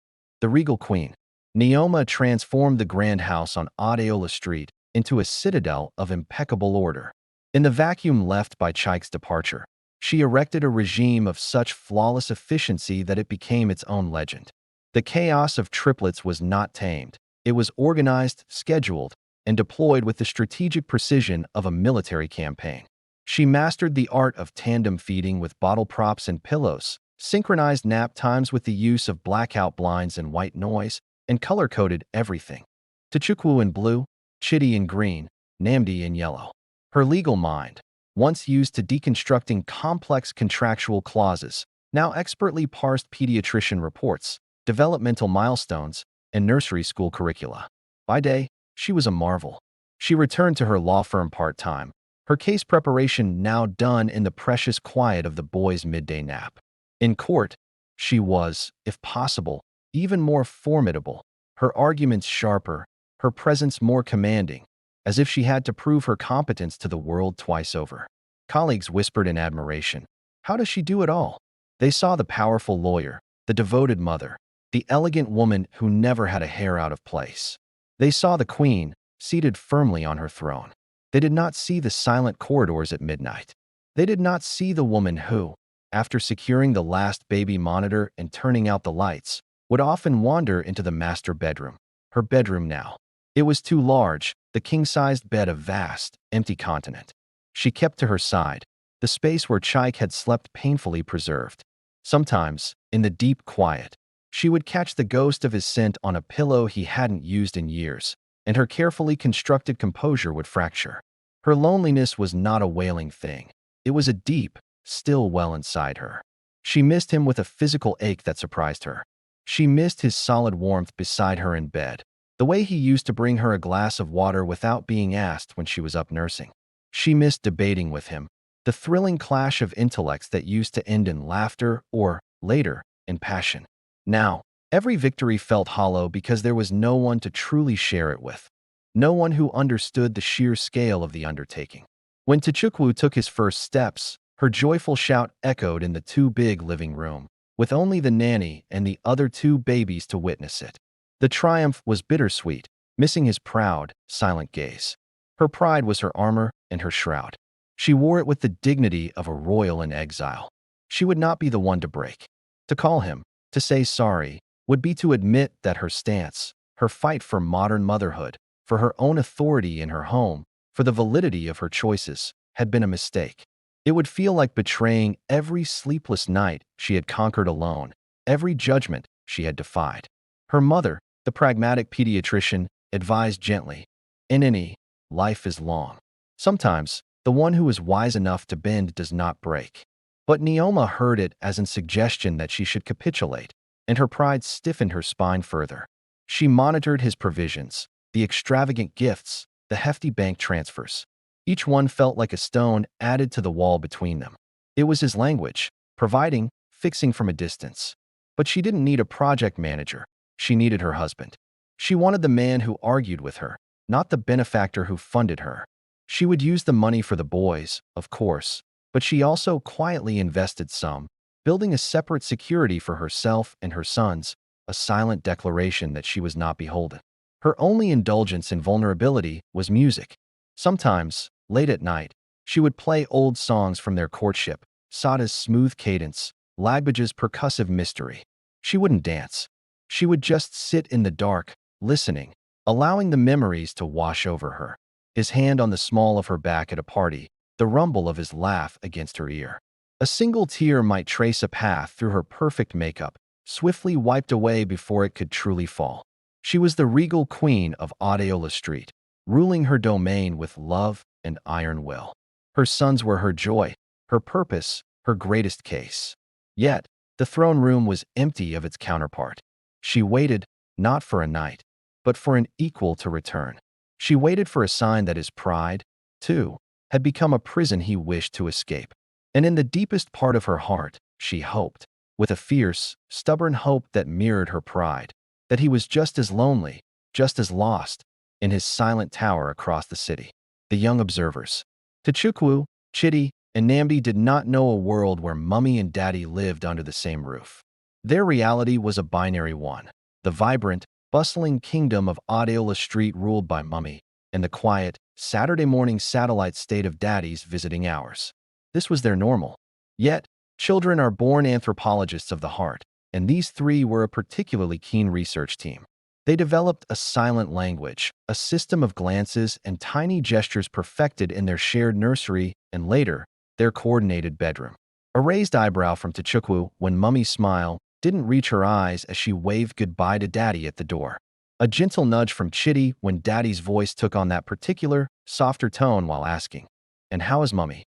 The regal queen, Neoma, transformed the grand house on Adeola Street into a citadel of impeccable order. In the vacuum left by Chike's departure, she erected a regime of such flawless efficiency that it became its own legend. The chaos of Triplets was not tamed. It was organized, scheduled, and deployed with the strategic precision of a military campaign. She mastered the art of tandem feeding with bottle props and pillows, synchronized nap times with the use of blackout blinds and white noise, and color-coded everything. Tchukwu in blue, Chitty in green, Namdi in yellow. Her legal mind, once used to deconstructing complex contractual clauses, now expertly parsed pediatrician reports, developmental milestones, and nursery school curricula. By day, she was a marvel. She returned to her law firm part-time, her case preparation now done in the precious quiet of the boys' midday nap. In court, she was, if possible, even more formidable, her arguments sharper, her presence more commanding, as if she had to prove her competence to the world twice over. Colleagues whispered in admiration, "How does she do it all?" They saw the powerful lawyer, the devoted mother, the elegant woman who never had a hair out of place. They saw the queen, seated firmly on her throne. They did not see the silent corridors at midnight. They did not see the woman who, after securing the last baby monitor and turning out the lights, would often wander into the master bedroom. Her bedroom now. It was too large, the king-sized bed a vast, empty continent. She kept to her side, the space where Chike had slept painfully preserved. Sometimes, in the deep quiet, she would catch the ghost of his scent on a pillow he hadn't used in years, and her carefully constructed composure would fracture. Her loneliness was not a wailing thing. It was a deep, still well inside her. She missed him with a physical ache that surprised her. She missed his solid warmth beside her in bed, the way he used to bring her a glass of water without being asked when she was up nursing. She missed debating with him, the thrilling clash of intellects that used to end in laughter or, later, in passion. Now, every victory felt hollow because there was no one to truly share it with. No one who understood the sheer scale of the undertaking. When Tchukwu took his first steps, her joyful shout echoed in the too big living room, with only the nanny and the other two babies to witness it. The triumph was bittersweet, missing his proud, silent gaze. Her pride was her armor and her shroud. She wore it with the dignity of a royal in exile. She would not be the one to break. To call him, to say sorry, would be to admit that her stance, her fight for modern motherhood, for her own authority in her home, for the validity of her choices, had been a mistake. It would feel like betraying every sleepless night she had conquered alone, every judgment she had defied. Her mother, the pragmatic pediatrician, advised gently, "Inini, life is long. Sometimes, the one who is wise enough to bend does not break." But Neoma heard it as a suggestion that she should capitulate, and her pride stiffened her spine further. She monitored his provisions, the extravagant gifts, the hefty bank transfers. Each one felt like a stone added to the wall between them. It was his language, providing, fixing from a distance. But she didn't need a project manager. She needed her husband. She wanted the man who argued with her, not the benefactor who funded her. She would use the money for the boys, of course, but she also quietly invested some, building a separate security for herself and her sons, a silent declaration that she was not beholden. Her only indulgence in vulnerability was music. Sometimes, late at night, she would play old songs from their courtship, Sada's smooth cadence, Lagbage's percussive mystery. She wouldn't dance. She would just sit in the dark, listening, allowing the memories to wash over her. His hand on the small of her back at a party, the rumble of his laugh against her ear. A single tear might trace a path through her perfect makeup, swiftly wiped away before it could truly fall. She was the regal queen of Adeola Street, ruling her domain with love and iron will. Her sons were her joy, her purpose, her greatest case. Yet, the throne room was empty of its counterpart. She waited, not for a night, but for an equal to return. She waited for a sign that his pride, too, had become a prison he wished to escape. And in the deepest part of her heart, she hoped, with a fierce, stubborn hope that mirrored her pride, that he was just as lonely, just as lost, in his silent tower across the city. The young observers, Tchukwu, Chitty, and Nambi, did not know a world where Mummy and Daddy lived under the same roof. Their reality was a binary one, the vibrant, bustling kingdom of Adeola Street ruled by Mummy, and the quiet, Saturday morning satellite state of Daddy's visiting hours. This was their normal. Yet, children are born anthropologists of the heart, and these three were a particularly keen research team. They developed a silent language, a system of glances and tiny gestures perfected in their shared nursery and later, their coordinated bedroom. A raised eyebrow from Tchukwu when Mummy's smile didn't reach her eyes as she waved goodbye to Daddy at the door. A gentle nudge from Chitty when Daddy's voice took on that particular, softer tone while asking, "And how is Mummy?"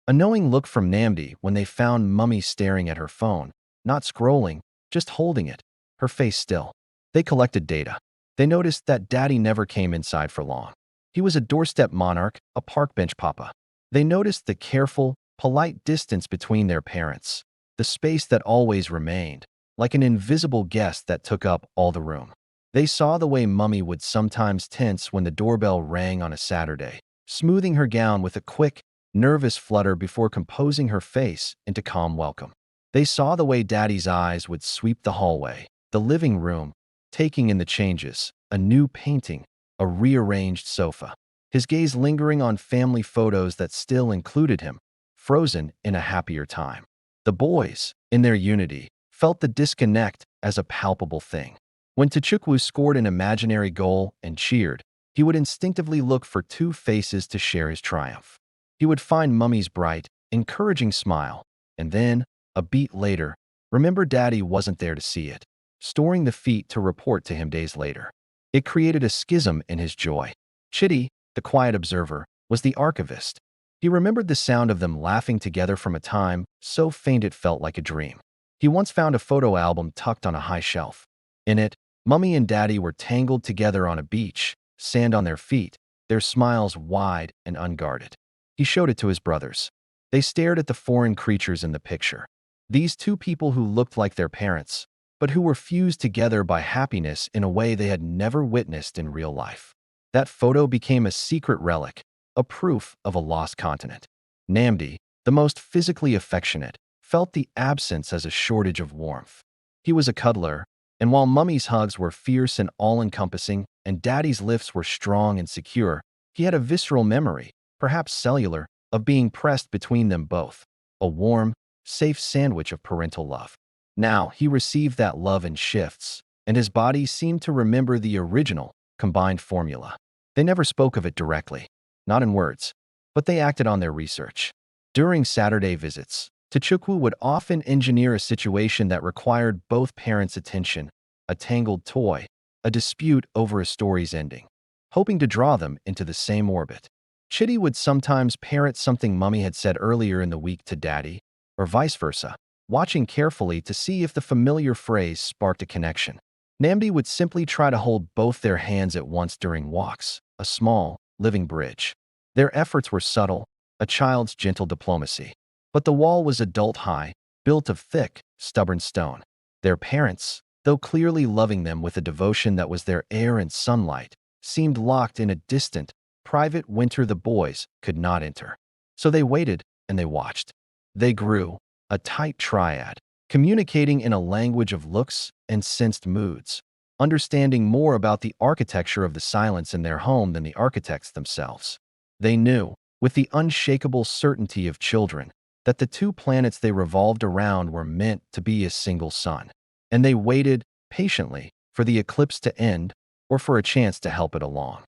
A knowing look from Namdi when they found Mummy staring at her phone, not scrolling, just holding it, her face still. They collected data. They noticed that Daddy never came inside for long. He was a doorstep monarch, a park bench papa. They noticed the careful, polite distance between their parents, the space that always remained, like an invisible guest that took up all the room. They saw the way Mummy would sometimes tense when the doorbell rang on a Saturday, smoothing her gown with a quick, nervous flutter before composing her face into calm welcome. They saw the way Daddy's eyes would sweep the hallway, the living room, taking in the changes, a new painting, a rearranged sofa, his gaze lingering on family photos that still included him, frozen in a happier time. The boys, in their unity, felt the disconnect as a palpable thing. When Tchukwu scored an imaginary goal and cheered, he would instinctively look for two faces to share his triumph. He would find Mummy's bright, encouraging smile, and then, a beat later, remember Daddy wasn't there to see it, storing the feat to report to him days later. It created a schism in his joy. Chitty, the quiet observer, was the archivist. He remembered the sound of them laughing together from a time so faint it felt like a dream. He once found a photo album tucked on a high shelf. In it, Mummy and Daddy were tangled together on a beach, sand on their feet, their smiles wide and unguarded. He showed it to his brothers. They stared at the foreign creatures in the picture. These two people who looked like their parents, but who were fused together by happiness in a way they had never witnessed in real life. That photo became a secret relic, a proof of a lost continent. Namdi, the most physically affectionate, felt the absence as a shortage of warmth. He was a cuddler, and while Mummy's hugs were fierce and all-encompassing, and Daddy's lifts were strong and secure, he had a visceral memory, perhaps cellular, of being pressed between them both, a warm, safe sandwich of parental love. Now, he received that love in shifts, and his body seemed to remember the original, combined formula. They never spoke of it directly, not in words, but they acted on their research. During Saturday visits, Tchukwu would often engineer a situation that required both parents' attention, a tangled toy, a dispute over a story's ending, hoping to draw them into the same orbit. Chitty would sometimes parrot something Mummy had said earlier in the week to Daddy, or vice versa, watching carefully to see if the familiar phrase sparked a connection. Namdi would simply try to hold both their hands at once during walks, a small, living bridge. Their efforts were subtle, a child's gentle diplomacy. But the wall was adult high, built of thick, stubborn stone. Their parents, though clearly loving them with a devotion that was their air and sunlight, seemed locked in a distant, private winter the boys could not enter. So they waited and they watched. They grew, a tight triad, communicating in a language of looks and sensed moods, understanding more about the architecture of the silence in their home than the architects themselves. They knew, with the unshakable certainty of children, that the two planets they revolved around were meant to be a single sun, and they waited patiently for the eclipse to end or for a chance to help it along.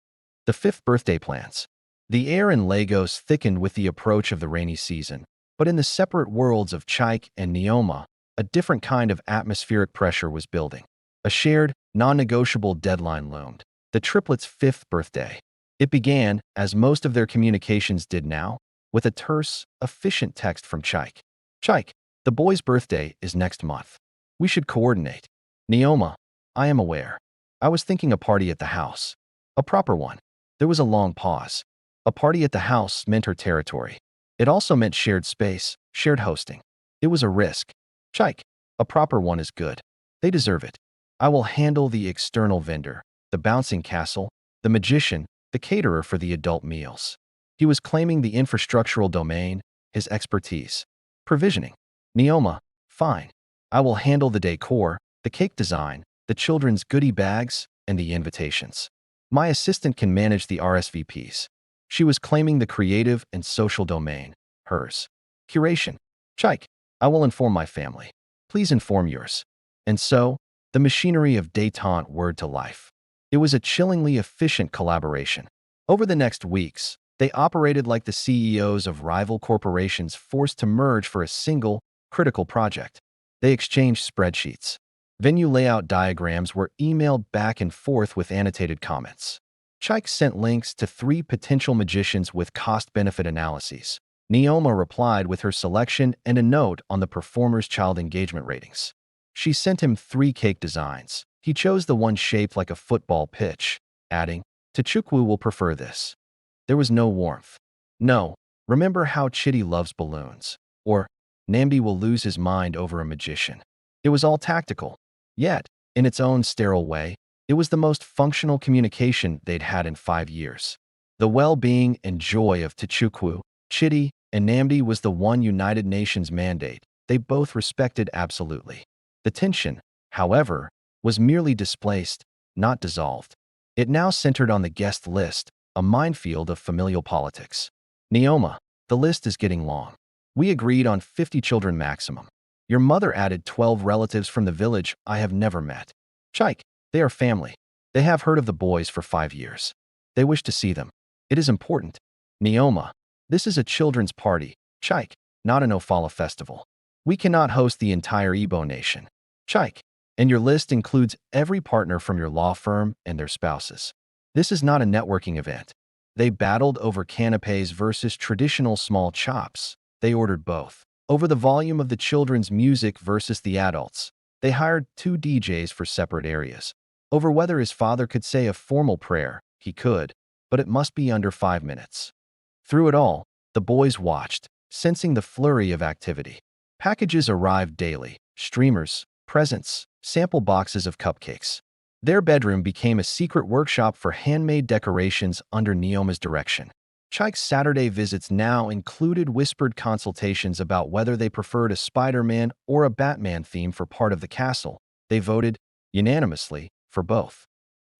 The fifth birthday plans. The air in Lagos thickened with the approach of the rainy season, but in the separate worlds of Chike and Neoma, a different kind of atmospheric pressure was building. A shared, non-negotiable deadline loomed, the triplets' fifth birthday. It began, as most of their communications did now, with a terse, efficient text from Chike. Chike, the boy's birthday is next month. We should coordinate. Neoma, I am aware. I was thinking a party at the house. A proper one. There was a long pause. A party at the house meant her territory. It also meant shared space, shared hosting. It was a risk. Chike, a proper one is good. They deserve it. I will handle the external vendor, the bouncing castle, the magician, the caterer for the adult meals. He was claiming the infrastructural domain, his expertise. Provisioning. Neoma, fine. I will handle the decor, the cake design, the children's goodie bags, and the invitations. My assistant can manage the RSVPs. She was claiming the creative and social domain, hers. Curation. Chike, I will inform my family. Please inform yours. And so, the machinery of détente whirred to life. It was a chillingly efficient collaboration. Over the next weeks, they operated like the CEOs of rival corporations forced to merge for a single, critical project. They exchanged spreadsheets. Venue layout diagrams were emailed back and forth with annotated comments. Chike sent links to 3 potential magicians with cost-benefit analyses. Neoma replied with her selection and a note on the performer's child engagement ratings. She sent him 3 cake designs. He chose the one shaped like a football pitch, adding, Tchukwu will prefer this. There was no warmth. No, remember how Chitty loves balloons. Or, Namdi will lose his mind over a magician. It was all tactical. Yet, in its own sterile way, it was the most functional communication they'd had in 5 years. The well-being and joy of Tchukwu, Chitty, and Namdi was the one United Nations mandate they both respected absolutely. The tension, however, was merely displaced, not dissolved. It now centered on the guest list, a minefield of familial politics. Neoma, the list is getting long. We agreed on 50 children maximum. Your mother added 12 relatives from the village I have never met. Chike, they are family. They have heard of the boys for 5 years. They wish to see them. It is important. Neoma, this is a children's party, Chike, not an Ofala festival. We cannot host the entire Igbo nation. Chike, and your list includes every partner from your law firm and their spouses. This is not a networking event. They battled over canapes versus traditional small chops. They ordered both. Over the volume of the children's music versus the adults. They hired 2 DJs for separate areas. Over whether his father could say a formal prayer, he could, but it must be under 5 minutes. Through it all, the boys watched, sensing the flurry of activity. Packages arrived daily, streamers, presents, sample boxes of cupcakes. Their bedroom became a secret workshop for handmade decorations under Neoma's direction. Chike's Saturday visits now included whispered consultations about whether they preferred a Spider-Man or a Batman theme for part of the castle. They voted, unanimously, for both.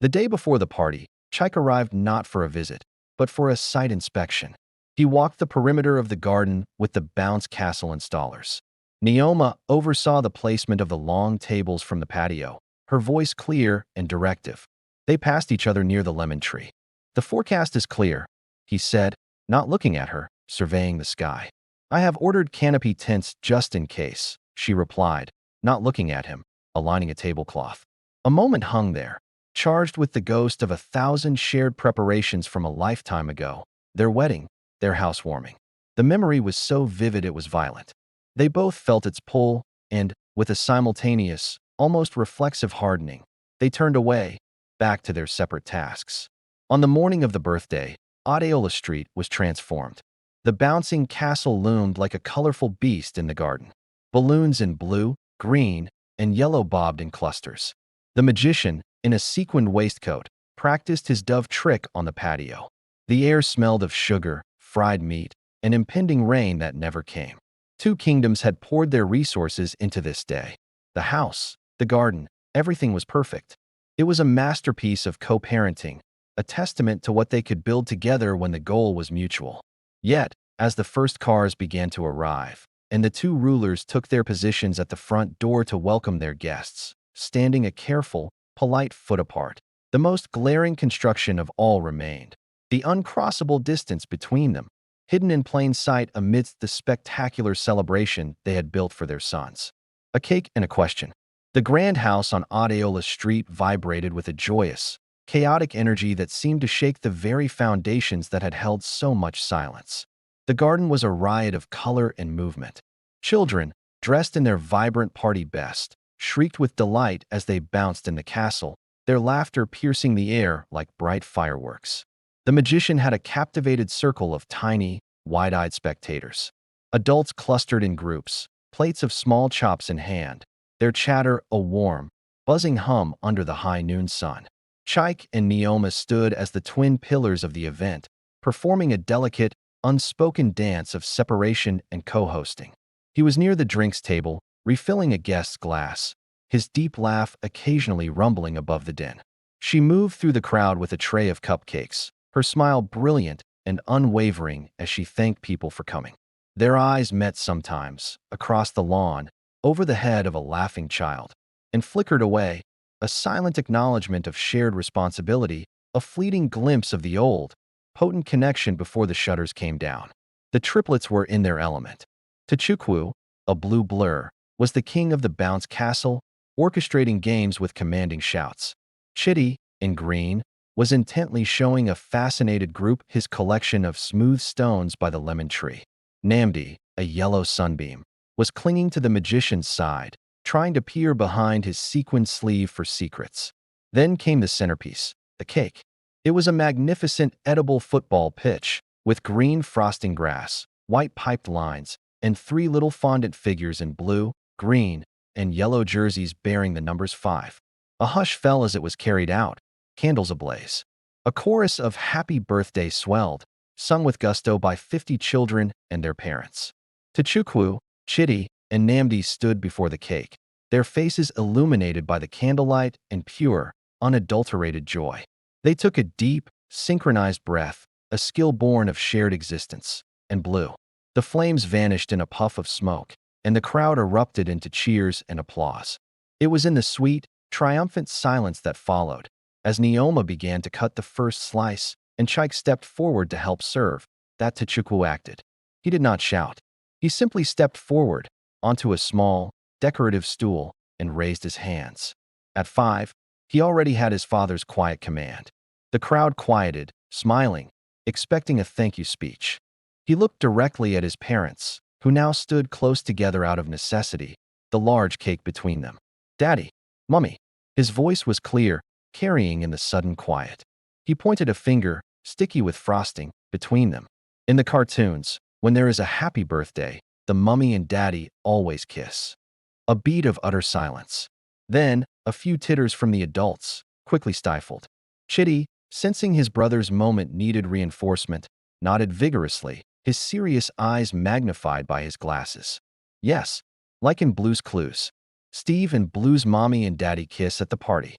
The day before the party, Chike arrived not for a visit, but for a site inspection. He walked the perimeter of the garden with the bounce castle installers. Neoma oversaw the placement of the long tables from the patio, her voice clear and directive. They passed each other near the lemon tree. "The forecast is clear," he said, not looking at her, surveying the sky. "I have ordered canopy tents just in case," she replied, not looking at him, aligning a tablecloth. A moment hung there, charged with the ghost of 1,000 shared preparations from a lifetime ago. Their wedding, their housewarming. The memory was so vivid it was violent. They both felt its pull, and, with a simultaneous, almost reflexive hardening, they turned away, back to their separate tasks. On the morning of the birthday, Adeola Street was transformed. The bouncing castle loomed like a colorful beast in the garden. Balloons in blue, green, and yellow bobbed in clusters. The magician, in a sequined waistcoat, practiced his dove trick on the patio. The air smelled of sugar, fried meat, and impending rain that never came. Two kingdoms had poured their resources into this day. The house, the garden, everything was perfect. It was a masterpiece of co-parenting, a testament to what they could build together when the goal was mutual. Yet, as the first cars began to arrive, and the two rulers took their positions at the front door to welcome their guests, standing a careful, polite foot apart, the most glaring construction of all remained: the uncrossable distance between them, hidden in plain sight amidst the spectacular celebration they had built for their sons. A cake and a question. The grand house on Adeola Street vibrated with a joyous, chaotic energy that seemed to shake the very foundations that had held so much silence. The garden was a riot of color and movement. Children, dressed in their vibrant party best, shrieked with delight as they bounced in the castle, their laughter piercing the air like bright fireworks. The magician had a captivated circle of tiny, wide-eyed spectators. Adults clustered in groups, plates of small chops in hand, their chatter a warm, buzzing hum under the high noon sun. Chike and Neoma stood as the twin pillars of the event, performing a delicate, unspoken dance of separation and co-hosting. He was near the drinks table, refilling a guest's glass, his deep laugh occasionally rumbling above the din. She moved through the crowd with a tray of cupcakes, her smile brilliant and unwavering as she thanked people for coming. Their eyes met sometimes, across the lawn, over the head of a laughing child, and flickered away, a silent acknowledgement of shared responsibility, a fleeting glimpse of the old, potent connection before the shutters came down. The triplets were in their element. Tachukwu, a blue blur, was the king of the bounce castle, orchestrating games with commanding shouts. Chitty, in green, was intently showing a fascinated group his collection of smooth stones by the lemon tree. Namdi, a yellow sunbeam, was clinging to the magician's side, trying to peer behind his sequined sleeve for secrets. Then came the centerpiece, the cake. It was a magnificent edible football pitch, with green frosting grass, white piped lines, and three little fondant figures in blue, green, and yellow jerseys bearing the numbers 5. A hush fell as it was carried out, candles ablaze. A chorus of happy birthday swelled, sung with gusto by 50 children and their parents. Tachukwu, Chitty, and Namdi stood before the cake, their faces illuminated by the candlelight and pure, unadulterated joy. They took a deep, synchronized breath, a skill born of shared existence, and blew. The flames vanished in a puff of smoke, and the crowd erupted into cheers and applause. It was in the sweet, triumphant silence that followed, as Neoma began to cut the first slice and Chike stepped forward to help serve, that Tachukwu acted. He did not shout. He simply stepped forward, onto a small, decorative stool, and raised his hands. At 5, he already had his father's quiet command. The crowd quieted, smiling, expecting a thank you speech. He looked directly at his parents, who now stood close together out of necessity, the large cake between them. "Daddy, Mummy." His voice was clear, carrying in the sudden quiet. He pointed a finger, sticky with frosting, between them. In the cartoons, when there is a happy birthday, the mummy and daddy always kiss. A beat of utter silence. Then, a few titters from the adults, quickly stifled. Chitty, sensing his brother's moment needed reinforcement, nodded vigorously, his serious eyes magnified by his glasses. Yes, like in Blue's Clues. Steve and Blue's mommy and daddy kiss at the party.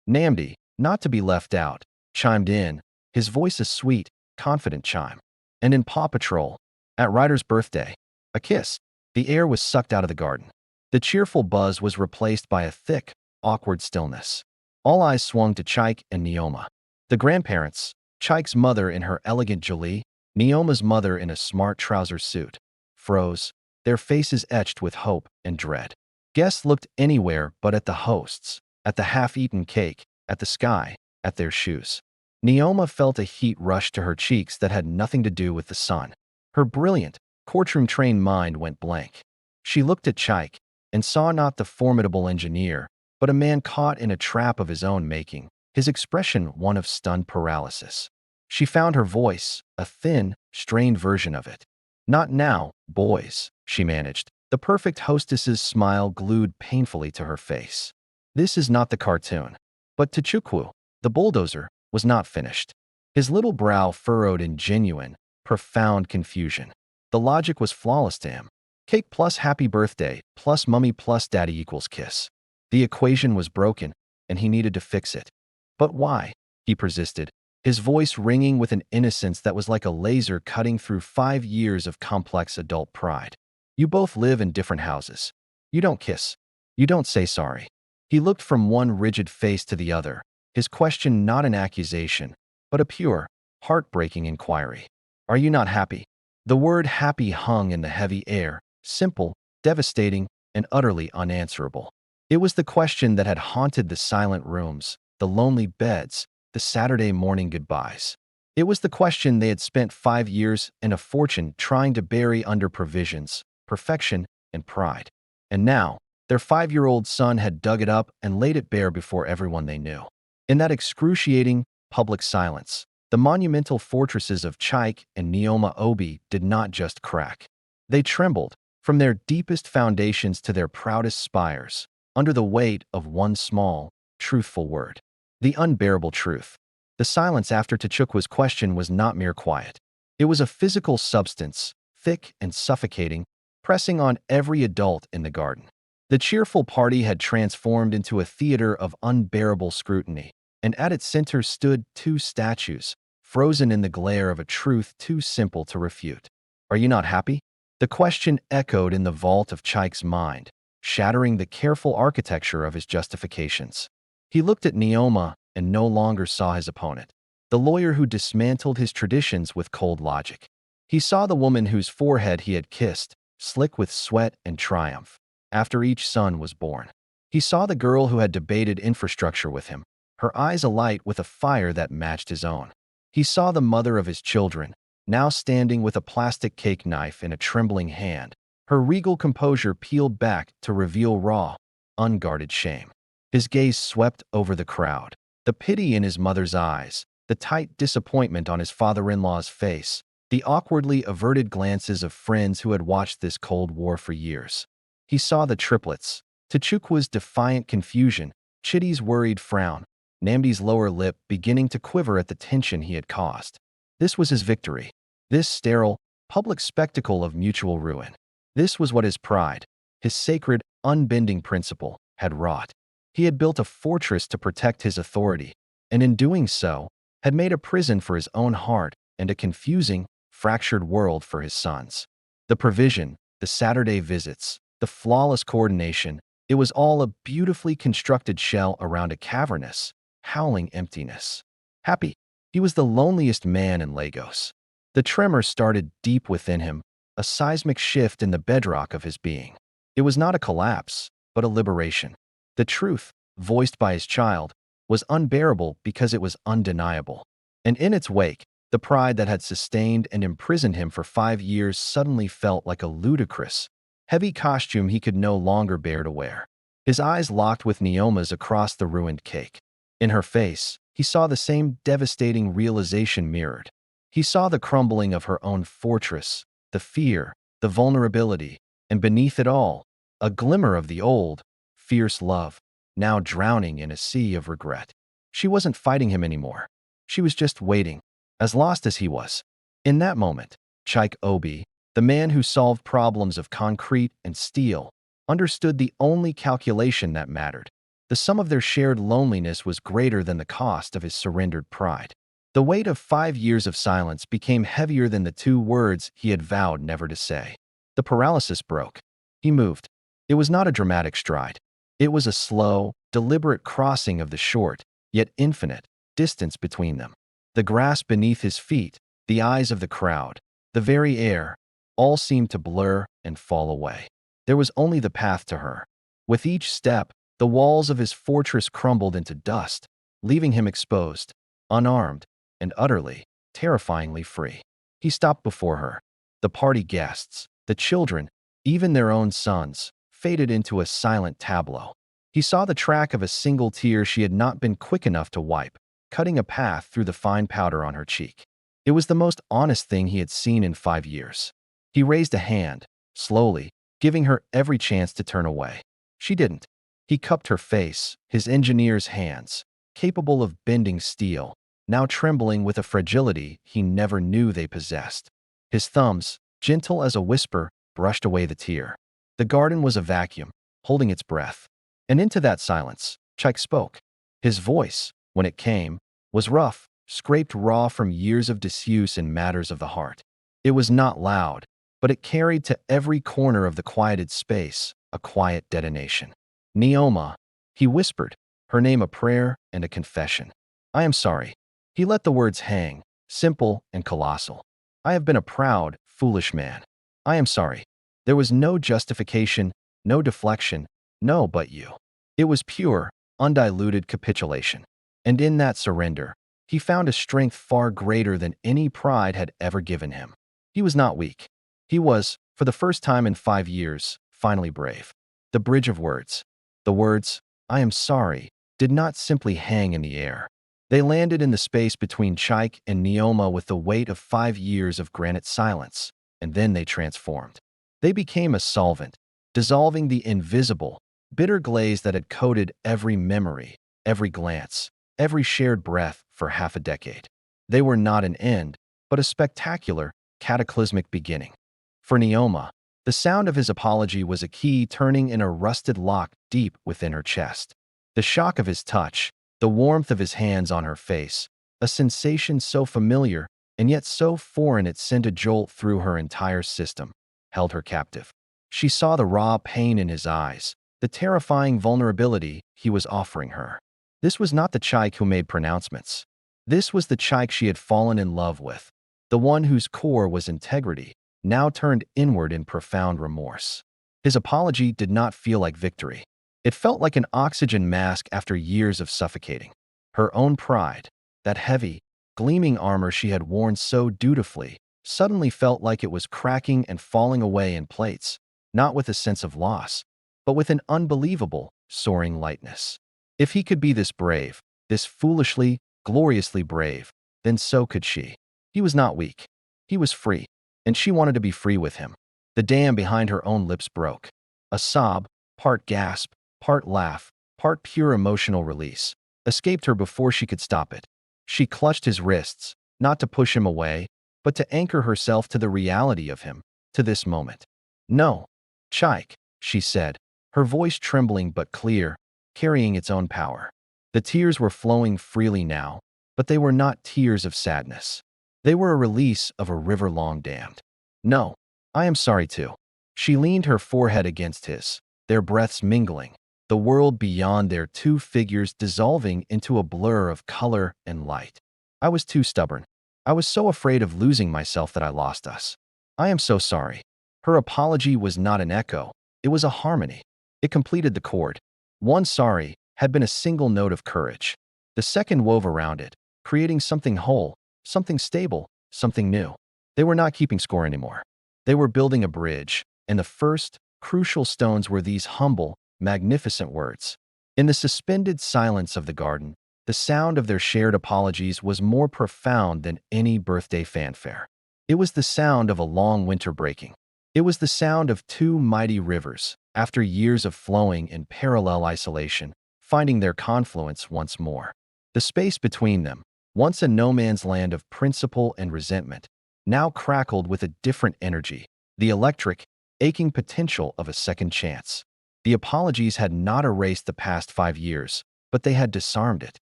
Namdi, not to be left out, chimed in, his voice a sweet, confident chime. And in Paw Patrol, at Ryder's birthday, a kiss. The air was sucked out of the garden. The cheerful buzz was replaced by a thick, awkward stillness. All eyes swung to Chike and Neoma. The grandparents, Chike's mother in her elegant jolie, Neoma's mother in a smart trouser suit, froze, their faces etched with hope and dread. Guests looked anywhere but at the hosts, at the half-eaten cake, at the sky, at their shoes. Neoma felt a heat rush to her cheeks that had nothing to do with the sun. Her brilliant, courtroom-trained mind went blank. She looked at Chike and saw not the formidable engineer, but a man caught in a trap of his own making, his expression one of stunned paralysis. She found her voice, a thin, strained version of it. "Not now, boys," she managed, the perfect hostess's smile glued painfully to her face. "This is not the cartoon." But Tachukwu, the bulldozer, was not finished. His little brow furrowed in genuine, profound confusion. The logic was flawless to him. Cake plus happy birthday plus mummy plus daddy equals kiss. The equation was broken, and he needed to fix it. But why? He persisted, his voice ringing with an innocence that was like a laser cutting through 5 years of complex adult pride. "You both live in different houses. You don't kiss. You don't say sorry." He looked from one rigid face to the other, his question not an accusation, but a pure, heartbreaking inquiry. "Are you not happy?" The word happy hung in the heavy air, simple, devastating, and utterly unanswerable. It was the question that had haunted the silent rooms, the lonely beds, the Saturday morning goodbyes. It was the question they had spent 5 years and a fortune trying to bury under provisions, perfection, and pride. And now, their 5-year-old son had dug it up and laid it bare before everyone they knew. In that excruciating, public silence, the monumental fortresses of Chike and Neoma Obi did not just crack. They trembled, from their deepest foundations to their proudest spires, under the weight of one small, truthful word. The unbearable truth. The silence after Tachukwa's question was not mere quiet. It was a physical substance, thick and suffocating, pressing on every adult in the garden. The cheerful party had transformed into a theater of unbearable scrutiny, and at its center stood 2 statues, frozen in the glare of a truth too simple to refute. "Are you not happy?" The question echoed in the vault of Chike's mind, shattering the careful architecture of his justifications. He looked at Neoma and no longer saw his opponent, the lawyer who dismantled his traditions with cold logic. He saw the woman whose forehead he had kissed, slick with sweat and triumph, after each son was born. He saw the girl who had debated infrastructure with him, her eyes alight with a fire that matched his own. He saw the mother of his children, now standing with a plastic cake knife in a trembling hand, her regal composure peeled back to reveal raw, unguarded shame. His gaze swept over the crowd, the pity in his mother's eyes, the tight disappointment on his father-in-law's face, the awkwardly averted glances of friends who had watched this Cold War for years. He saw the triplets, Tachukwa's defiant confusion, Chitty's worried frown, Namdi's lower lip beginning to quiver at the tension he had caused. This was his victory. This sterile, public spectacle of mutual ruin. This was what his pride, his sacred, unbending principle, had wrought. He had built a fortress to protect his authority, and in doing so, had made a prison for his own heart and a confusing, fractured world for his sons. The provision, the Saturday visits, the flawless coordination, it was all a beautifully constructed shell around a cavernous, howling emptiness. Happy, he was the loneliest man in Lagos. The tremor started deep within him, a seismic shift in the bedrock of his being. It was not a collapse, but a liberation. The truth, voiced by his child, was unbearable because it was undeniable. And in its wake, the pride that had sustained and imprisoned him for 5 years suddenly felt like a ludicrous, heavy costume he could no longer bear to wear. His eyes locked with Neoma's across the ruined cake. In her face, he saw the same devastating realization mirrored. He saw the crumbling of her own fortress, the fear, the vulnerability, and beneath it all, a glimmer of the old, fierce love, now drowning in a sea of regret. She wasn't fighting him anymore. She was just waiting, as lost as he was. In that moment, Chaik Obi, the man who solved problems of concrete and steel, understood the only calculation that mattered. The sum of their shared loneliness was greater than the cost of his surrendered pride. The weight of 5 years of silence became heavier than the 2 words he had vowed never to say. The paralysis broke. He moved. It was not a dramatic stride. It was a slow, deliberate crossing of the short, yet infinite, distance between them. The grass beneath his feet, the eyes of the crowd, the very air, all seemed to blur and fall away. There was only the path to her. With each step, the walls of his fortress crumbled into dust, leaving him exposed, unarmed, and utterly, terrifyingly free. He stopped before her. The party guests, the children, even their own sons, faded into a silent tableau. He saw the track of a single tear she had not been quick enough to wipe, cutting a path through the fine powder on her cheek. It was the most honest thing he had seen in 5 years. He raised a hand, slowly, giving her every chance to turn away. She didn't. He cupped her face, his engineer's hands, capable of bending steel, now trembling with a fragility he never knew they possessed. His thumbs, gentle as a whisper, brushed away the tear. The garden was a vacuum, holding its breath. And into that silence, Chaik spoke. His voice, when it came, was rough, scraped raw from years of disuse in matters of the heart. It was not loud, but it carried to every corner of the quieted space a quiet detonation. Neoma, he whispered, her name a prayer and a confession. I am sorry. He let the words hang, simple and colossal. I have been a proud, foolish man. I am sorry. There was no justification, no deflection, no but you. It was pure, undiluted capitulation. And in that surrender, he found a strength far greater than any pride had ever given him. He was not weak. He was, for the first time in 5 years, finally brave. The bridge of words. The words, I am sorry, did not simply hang in the air. They landed in the space between Chaik and Neoma with the weight of 5 years of granite silence, and then they transformed. They became a solvent, dissolving the invisible, bitter glaze that had coated every memory, every glance, every shared breath for half a decade. They were not an end, but a spectacular, cataclysmic beginning. For Neoma, the sound of his apology was a key turning in a rusted lock deep within her chest. The shock of his touch, the warmth of his hands on her face, a sensation so familiar and yet so foreign it sent a jolt through her entire system, held her captive. She saw the raw pain in his eyes, the terrifying vulnerability he was offering her. This was not the Chaik who made pronouncements. This was the Chaik she had fallen in love with, the one whose core was integrity, now turned inward in profound remorse. His apology did not feel like victory. It felt like an oxygen mask after years of suffocating. Her own pride, that heavy, gleaming armor she had worn so dutifully, suddenly felt like it was cracking and falling away in plates, not with a sense of loss, but with an unbelievable, soaring lightness. If he could be this brave, this foolishly, gloriously brave, then so could she. He was not weak. He was free, and she wanted to be free with him. The dam behind her own lips broke. A sob, part gasp, part laugh, part pure emotional release, escaped her before she could stop it. She clutched his wrists, not to push him away, but to anchor herself to the reality of him, to this moment. No, Chaik, she said, her voice trembling but clear, carrying its own power. The tears were flowing freely now, but they were not tears of sadness. They were a release of a river long dammed. No, I am sorry too. She leaned her forehead against his, their breaths mingling, the world beyond their two figures dissolving into a blur of color and light. I was too stubborn. I was so afraid of losing myself that I lost us. I am so sorry. Her apology was not an echo. It was a harmony. It completed the chord. One sorry had been a single note of courage. The second wove around it, creating something whole, something stable, something new. They were not keeping score anymore. They were building a bridge, and the first, crucial stones were these humble, magnificent words. In the suspended silence of the garden, the sound of their shared apologies was more profound than any birthday fanfare. It was the sound of a long winter breaking. It was the sound of two mighty rivers, after years of flowing in parallel isolation, finding their confluence once more. The space between them, once a no-man's land of principle and resentment, now crackled with a different energy, the electric, aching potential of a second chance. The apologies had not erased the past 5 years, but they had disarmed it.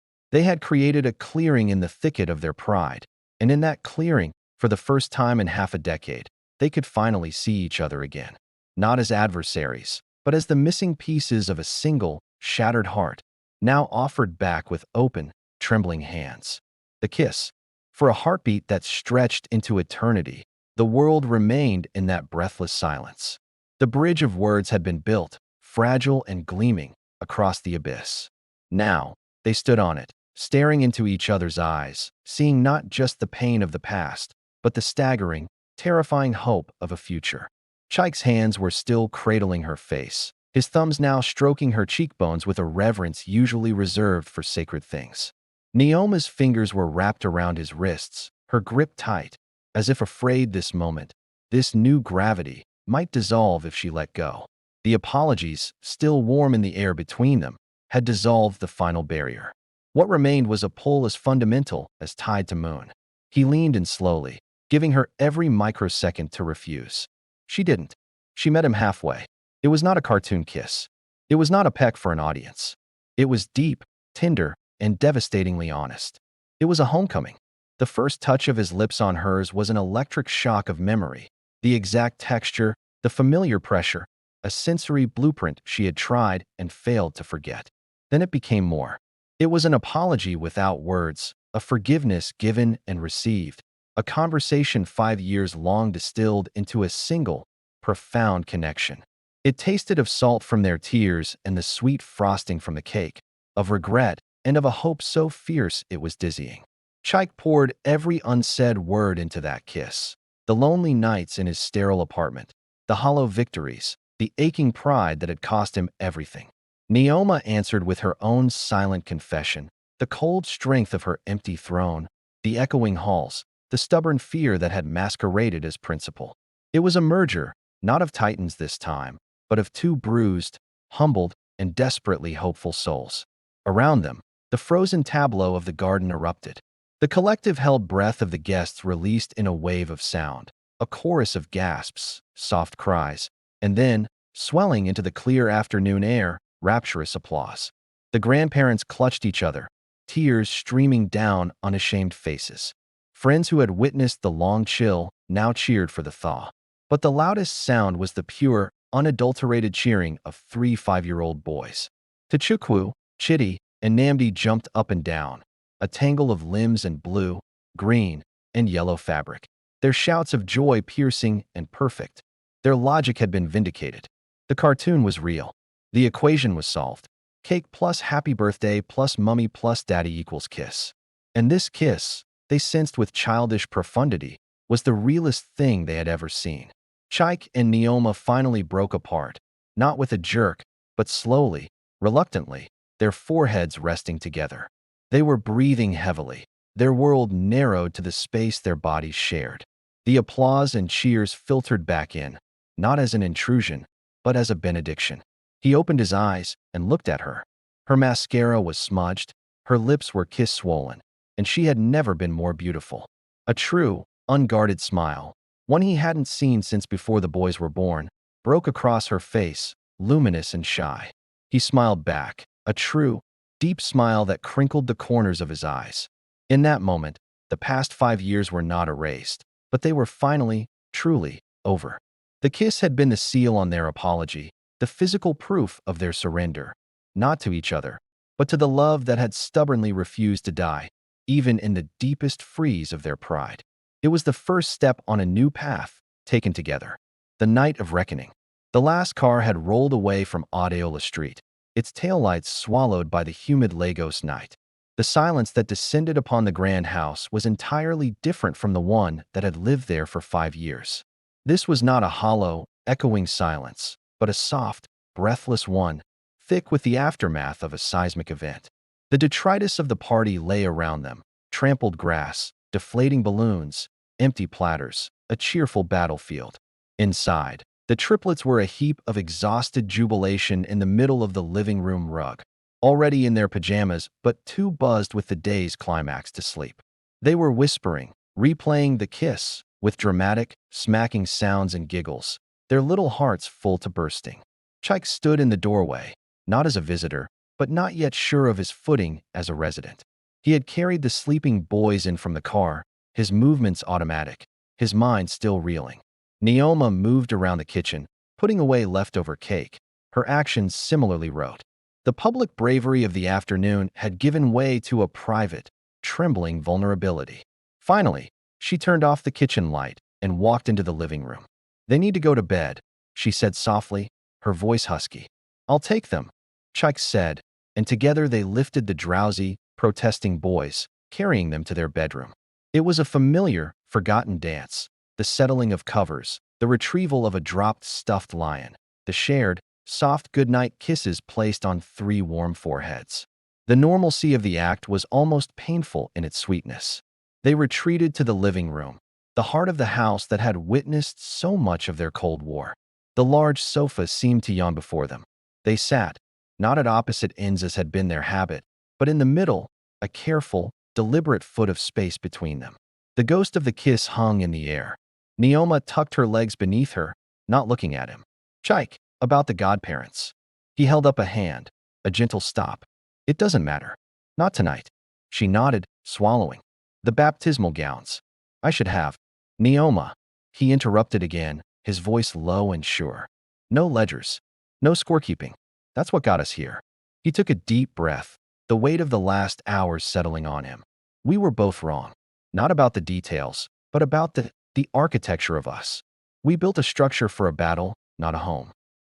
They had created a clearing in the thicket of their pride, and in that clearing, for the first time in half a decade, they could finally see each other again, not as adversaries, but as the missing pieces of a single, shattered heart, now offered back with open, trembling hands. The kiss. For a heartbeat that stretched into eternity, the world remained in that breathless silence. The bridge of words had been built, fragile and gleaming, across the abyss. Now, they stood on it, staring into each other's eyes, seeing not just the pain of the past, but the staggering, terrifying hope of a future. Chike's hands were still cradling her face, his thumbs now stroking her cheekbones with a reverence usually reserved for sacred things. Neoma's fingers were wrapped around his wrists, her grip tight, as if afraid this moment, this new gravity, might dissolve if she let go. The apologies, still warm in the air between them, had dissolved the final barrier. What remained was a pull as fundamental as tide to moon. He leaned in slowly, giving her every microsecond to refuse. She didn't. She met him halfway. It was not a cartoon kiss. It was not a peck for an audience. It was deep, tender, and devastatingly honest. It was a homecoming. The first touch of his lips on hers was an electric shock of memory. The exact texture, the familiar pressure, a sensory blueprint she had tried and failed to forget. Then it became more. It was an apology without words, a forgiveness given and received, a conversation 5 years long distilled into a single, profound connection. It tasted of salt from their tears and the sweet frosting from the cake, of regret and of a hope so fierce it was dizzying. Chike poured every unsaid word into that kiss. The lonely nights in his sterile apartment, the hollow victories, the aching pride that had cost him everything. Neoma answered with her own silent confession, the cold strength of her empty throne, the echoing halls, the stubborn fear that had masqueraded as principle. It was a merger, not of titans this time, but of two bruised, humbled, and desperately hopeful souls. Around them, the frozen tableau of the garden erupted. The collective held breath of the guests released in a wave of sound, a chorus of gasps, soft cries, and then, swelling into the clear afternoon air, rapturous applause. The grandparents clutched each other, tears streaming down unashamed faces. Friends who had witnessed the long chill now cheered for the thaw. But the loudest sound was the pure, unadulterated cheering of 3 5-year-old boys. Tachukwu, Chitty, and Namdi jumped up and down, a tangle of limbs and blue, green, and yellow fabric. Their shouts of joy piercing and perfect. Their logic had been vindicated. The cartoon was real. The equation was solved. Cake plus happy birthday plus mummy plus daddy equals kiss. And this kiss, they sensed with childish profundity, was the realest thing they had ever seen. Chike and Neoma finally broke apart, not with a jerk, but slowly, reluctantly, their foreheads resting together. They were breathing heavily. Their world narrowed to the space their bodies shared. The applause and cheers filtered back in, not as an intrusion, but as a benediction. He opened his eyes and looked at her. Her mascara was smudged, her lips were kiss-swollen, and she had never been more beautiful. A true, unguarded smile, one he hadn't seen since before the boys were born, broke across her face, luminous and shy. He smiled back, a true, deep smile that crinkled the corners of his eyes. In that moment, the past 5 years were not erased, but they were finally, truly, over. The kiss had been the seal on their apology, the physical proof of their surrender, not to each other, but to the love that had stubbornly refused to die, even in the deepest freeze of their pride. It was the first step on a new path, taken together. The night of reckoning. The last car had rolled away from Adeola Street, its taillights swallowed by the humid Lagos night. The silence that descended upon the grand house was entirely different from the one that had lived there for 5 years. This was not a hollow, echoing silence, but a soft, breathless one, thick with the aftermath of a seismic event. The detritus of the party lay around them, trampled grass, deflating balloons, empty platters, a cheerful battlefield. Inside, the triplets were a heap of exhausted jubilation in the middle of the living room rug, already in their pajamas but too buzzed with the day's climax to sleep. They were whispering, replaying the kiss, with dramatic, smacking sounds and giggles, their little hearts full to bursting. Chike stood in the doorway, not as a visitor, but not yet sure of his footing as a resident. He had carried the sleeping boys in from the car, his movements automatic, his mind still reeling. Neoma moved around the kitchen, putting away leftover cake, her actions similarly rote. The public bravery of the afternoon had given way to a private, trembling vulnerability. Finally, she turned off the kitchen light and walked into the living room. "They need to go to bed," she said softly, her voice husky. "I'll take them," Chike said, and together they lifted the drowsy, protesting boys, carrying them to their bedroom. It was a familiar, forgotten dance, the settling of covers, the retrieval of a dropped stuffed lion, the shared, soft goodnight kisses placed on 3 warm foreheads. The normalcy of the act was almost painful in its sweetness. They retreated to the living room, the heart of the house that had witnessed so much of their Cold War. The large sofa seemed to yawn before them. They sat, not at opposite ends as had been their habit, but in the middle, a careful, deliberate foot of space between them. The ghost of the kiss hung in the air. Neoma tucked her legs beneath her, not looking at him. "Chike, about the godparents." He held up a hand, a gentle stop. "It doesn't matter. Not tonight." She nodded, swallowing. "The baptismal gowns. I should have." "Neoma," he interrupted again, his voice low and sure. "No ledgers. No scorekeeping. That's what got us here." He took a deep breath, the weight of the last hours settling on him. "We were both wrong. Not about the details, but about the architecture of us. We built a structure for a battle, not a home."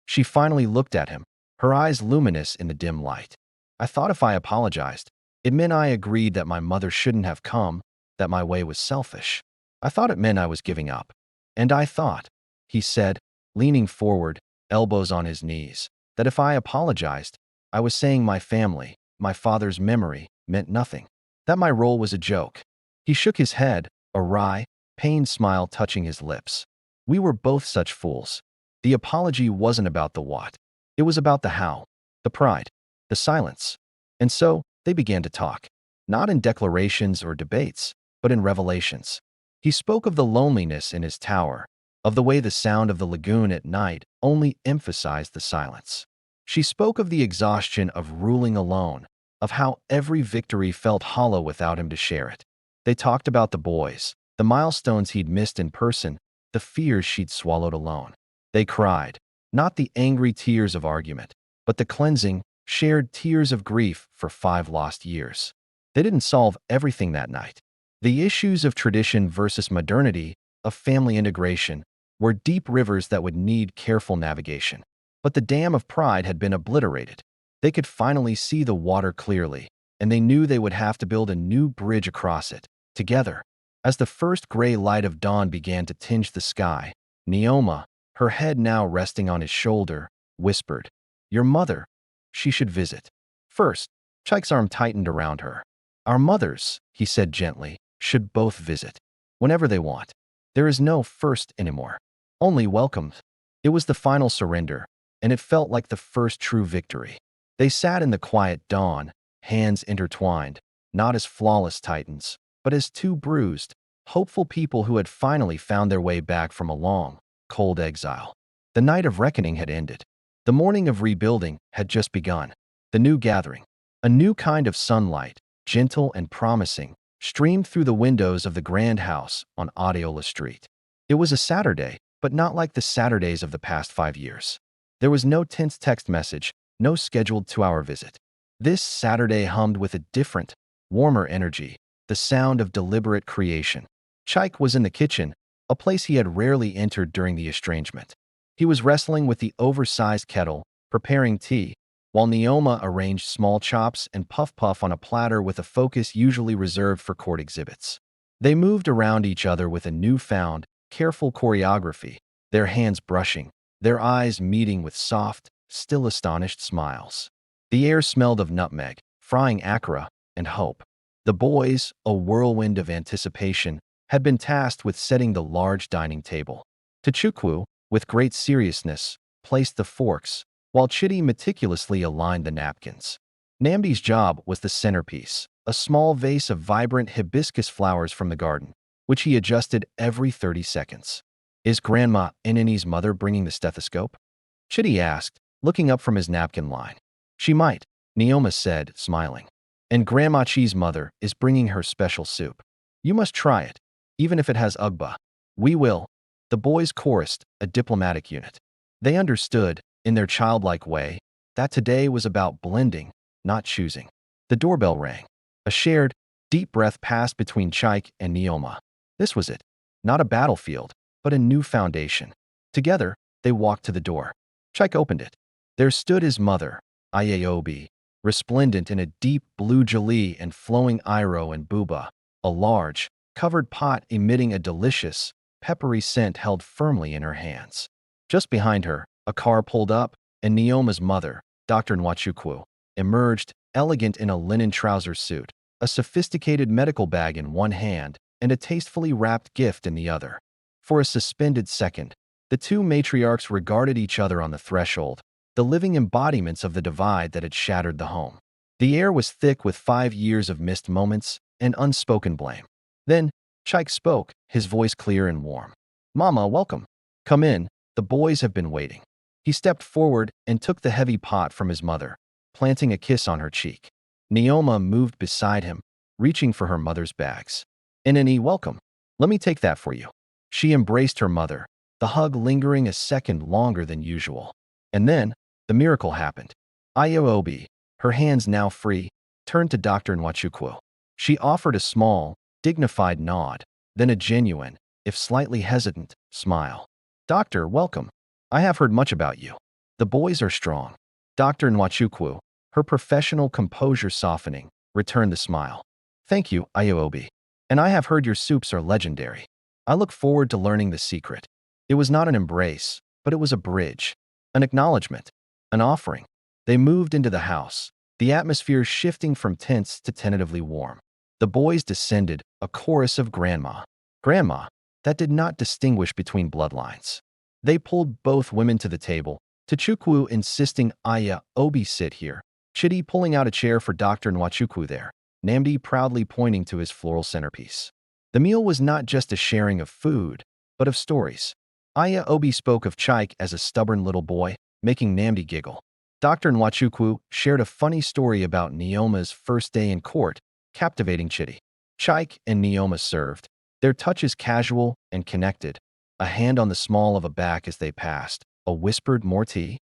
She finally looked at him, her eyes luminous in the dim light. "I thought if I apologized, it meant I agreed that my mother shouldn't have come, that my way was selfish. I thought it meant I was giving up. And I thought," he said, leaning forward, elbows on his knees, "that if I apologized, I was saying my family, my father's memory, meant nothing. That my role was a joke." He shook his head, a wry, pained smile touching his lips. "We were both such fools. The apology wasn't about the what. It was about the how, the pride, the silence." And so they began to talk, not in declarations or debates, but in revelations. He spoke of the loneliness in his tower, of the way the sound of the lagoon at night only emphasized the silence. She spoke of the exhaustion of ruling alone, of how every victory felt hollow without him to share it. They talked about the boys, the milestones he'd missed in person, the fears she'd swallowed alone. They cried, not the angry tears of argument, but the cleansing, shared tears of grief for 5 lost years. They didn't solve everything that night. The issues of tradition versus modernity, of family integration, were deep rivers that would need careful navigation. But the dam of pride had been obliterated. They could finally see the water clearly, and they knew they would have to build a new bridge across it, together. As the first gray light of dawn began to tinge the sky, Neoma, her head now resting on his shoulder, whispered, "Your mother, she should visit." First, Chike's arm tightened around her. "Our mothers," he said gently, "should both visit. Whenever they want. There is no first anymore. Only welcomes." It was the final surrender, and it felt like the first true victory. They sat in the quiet dawn, hands intertwined, not as flawless titans, but as 2 bruised, hopeful people who had finally found their way back from a long, cold exile. The night of reckoning had ended. The morning of rebuilding had just begun. The new gathering, a new kind of sunlight, gentle and promising, streamed through the windows of the grand house on Adeola Street. It was a Saturday, but not like the Saturdays of the past 5 years. There was no tense text message, no scheduled 2-hour visit. This Saturday hummed with a different, warmer energy, the sound of deliberate creation. Chike was in the kitchen, a place he had rarely entered during the estrangement. He was wrestling with the oversized kettle, preparing tea, while Neoma arranged small chops and puff-puff on a platter with a focus usually reserved for court exhibits. They moved around each other with a newfound, careful choreography, their hands brushing, their eyes meeting with soft, still astonished smiles. The air smelled of nutmeg, frying akara, and hope. The boys, a whirlwind of anticipation, had been tasked with setting the large dining table. Tachukwu, with great seriousness, placed the forks, while Chitty meticulously aligned the napkins. Namdi's job was the centerpiece, a small vase of vibrant hibiscus flowers from the garden, which he adjusted every 30 seconds. Is Grandma Inani's mother bringing the stethoscope? Chitty asked, looking up from his napkin line. She might, Neoma said, smiling. And Grandma Chi's mother is bringing her special soup. You must try it, even if it has ugba. We will. The boys chorused, a diplomatic unit. They understood, in their childlike way, that today was about blending, not choosing. The doorbell rang. A shared, deep breath passed between Chaik and Neoma. This was it. Not a battlefield, but a new foundation. Together, they walked to the door. Chaik opened it. There stood his mother, Ayaobi, resplendent in a deep blue jallee and flowing iro and buba, a large, covered pot emitting a delicious, peppery scent held firmly in her hands. Just behind her, a car pulled up, and Neoma's mother, Dr. Nwachukwu, emerged, elegant in a linen trouser suit, a sophisticated medical bag in one hand, and a tastefully wrapped gift in the other. For a suspended second, the two matriarchs regarded each other on the threshold, the living embodiments of the divide that had shattered the home. The air was thick with 5 years of missed moments and unspoken blame. Then, Chaik spoke, his voice clear and warm. Mama, welcome. Come in, the boys have been waiting. He stepped forward and took the heavy pot from his mother, planting a kiss on her cheek. Neoma moved beside him, reaching for her mother's bags. Inani, welcome. Let me take that for you. She embraced her mother, the hug lingering a second longer than usual. And then, the miracle happened. Ayaobi, her hands now free, turned to Dr. Nwachukwu. She offered a small, dignified nod, then a genuine, if slightly hesitant, smile. Doctor, welcome. I have heard much about you. The boys are strong. Dr. Nwachukwu, her professional composure softening, returned the smile. Thank you, Ayaobi. And I have heard your soups are legendary. I look forward to learning the secret. It was not an embrace, but it was a bridge, an acknowledgement, an offering. They moved into the house, the atmosphere shifting from tense to tentatively warm. The boys descended, a chorus of Grandma. Grandma, that did not distinguish between bloodlines. They pulled both women to the table, Tachukwu insisting Ayaobi sit here, Chitty pulling out a chair for Dr. Nwachukwu there, Namdi proudly pointing to his floral centerpiece. The meal was not just a sharing of food, but of stories. Ayaobi spoke of Chaik as a stubborn little boy, making Namdi giggle. Dr. Nwachukwu shared a funny story about Neoma's first day in court, captivating Chitty. Chaik and Neoma served, their touches casual and connected, a hand on the small of a back as they passed, a whispered more tea.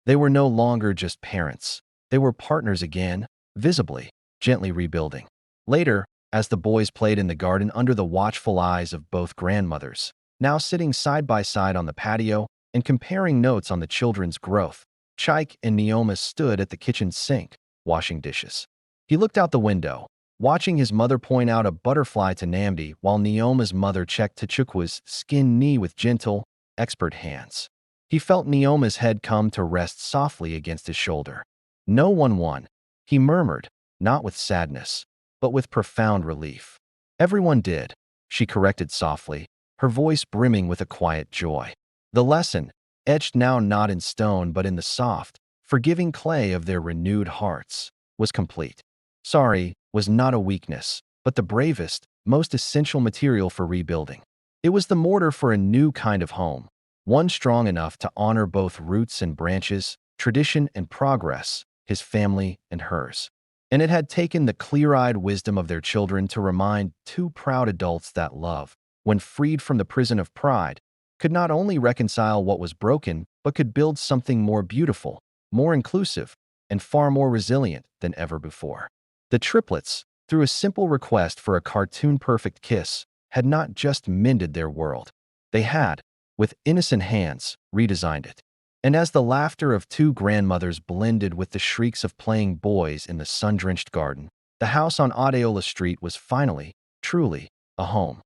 They were no longer just parents. They were partners again, visibly, gently rebuilding. Later, as the boys played in the garden under the watchful eyes of both grandmothers, now sitting side by side on the patio and comparing notes on the children's growth, Chaik and Neoma stood at the kitchen sink, washing dishes. He looked out the window, watching his mother point out a butterfly to Namdi while Neoma's mother checked Tachukwu's skinned knee with gentle, expert hands. He felt Neoma's head come to rest softly against his shoulder. No one won, he murmured, not with sadness, but with profound relief. Everyone did, she corrected softly, her voice brimming with a quiet joy. The lesson, etched now not in stone but in the soft, forgiving clay of their renewed hearts, was complete. Sorry was not a weakness, but the bravest, most essential material for rebuilding. It was the mortar for a new kind of home, one strong enough to honor both roots and branches, tradition and progress, his family and hers. And it had taken the clear-eyed wisdom of their children to remind two proud adults that love, when freed from the prison of pride, could not only reconcile what was broken, but could build something more beautiful, more inclusive, and far more resilient than ever before. The triplets, through a simple request for a cartoon-perfect kiss, had not just mended their world. They had, with innocent hands, redesigned it. And as the laughter of two grandmothers blended with the shrieks of playing boys in the sun-drenched garden, the house on Adeola Street was finally, truly, a home.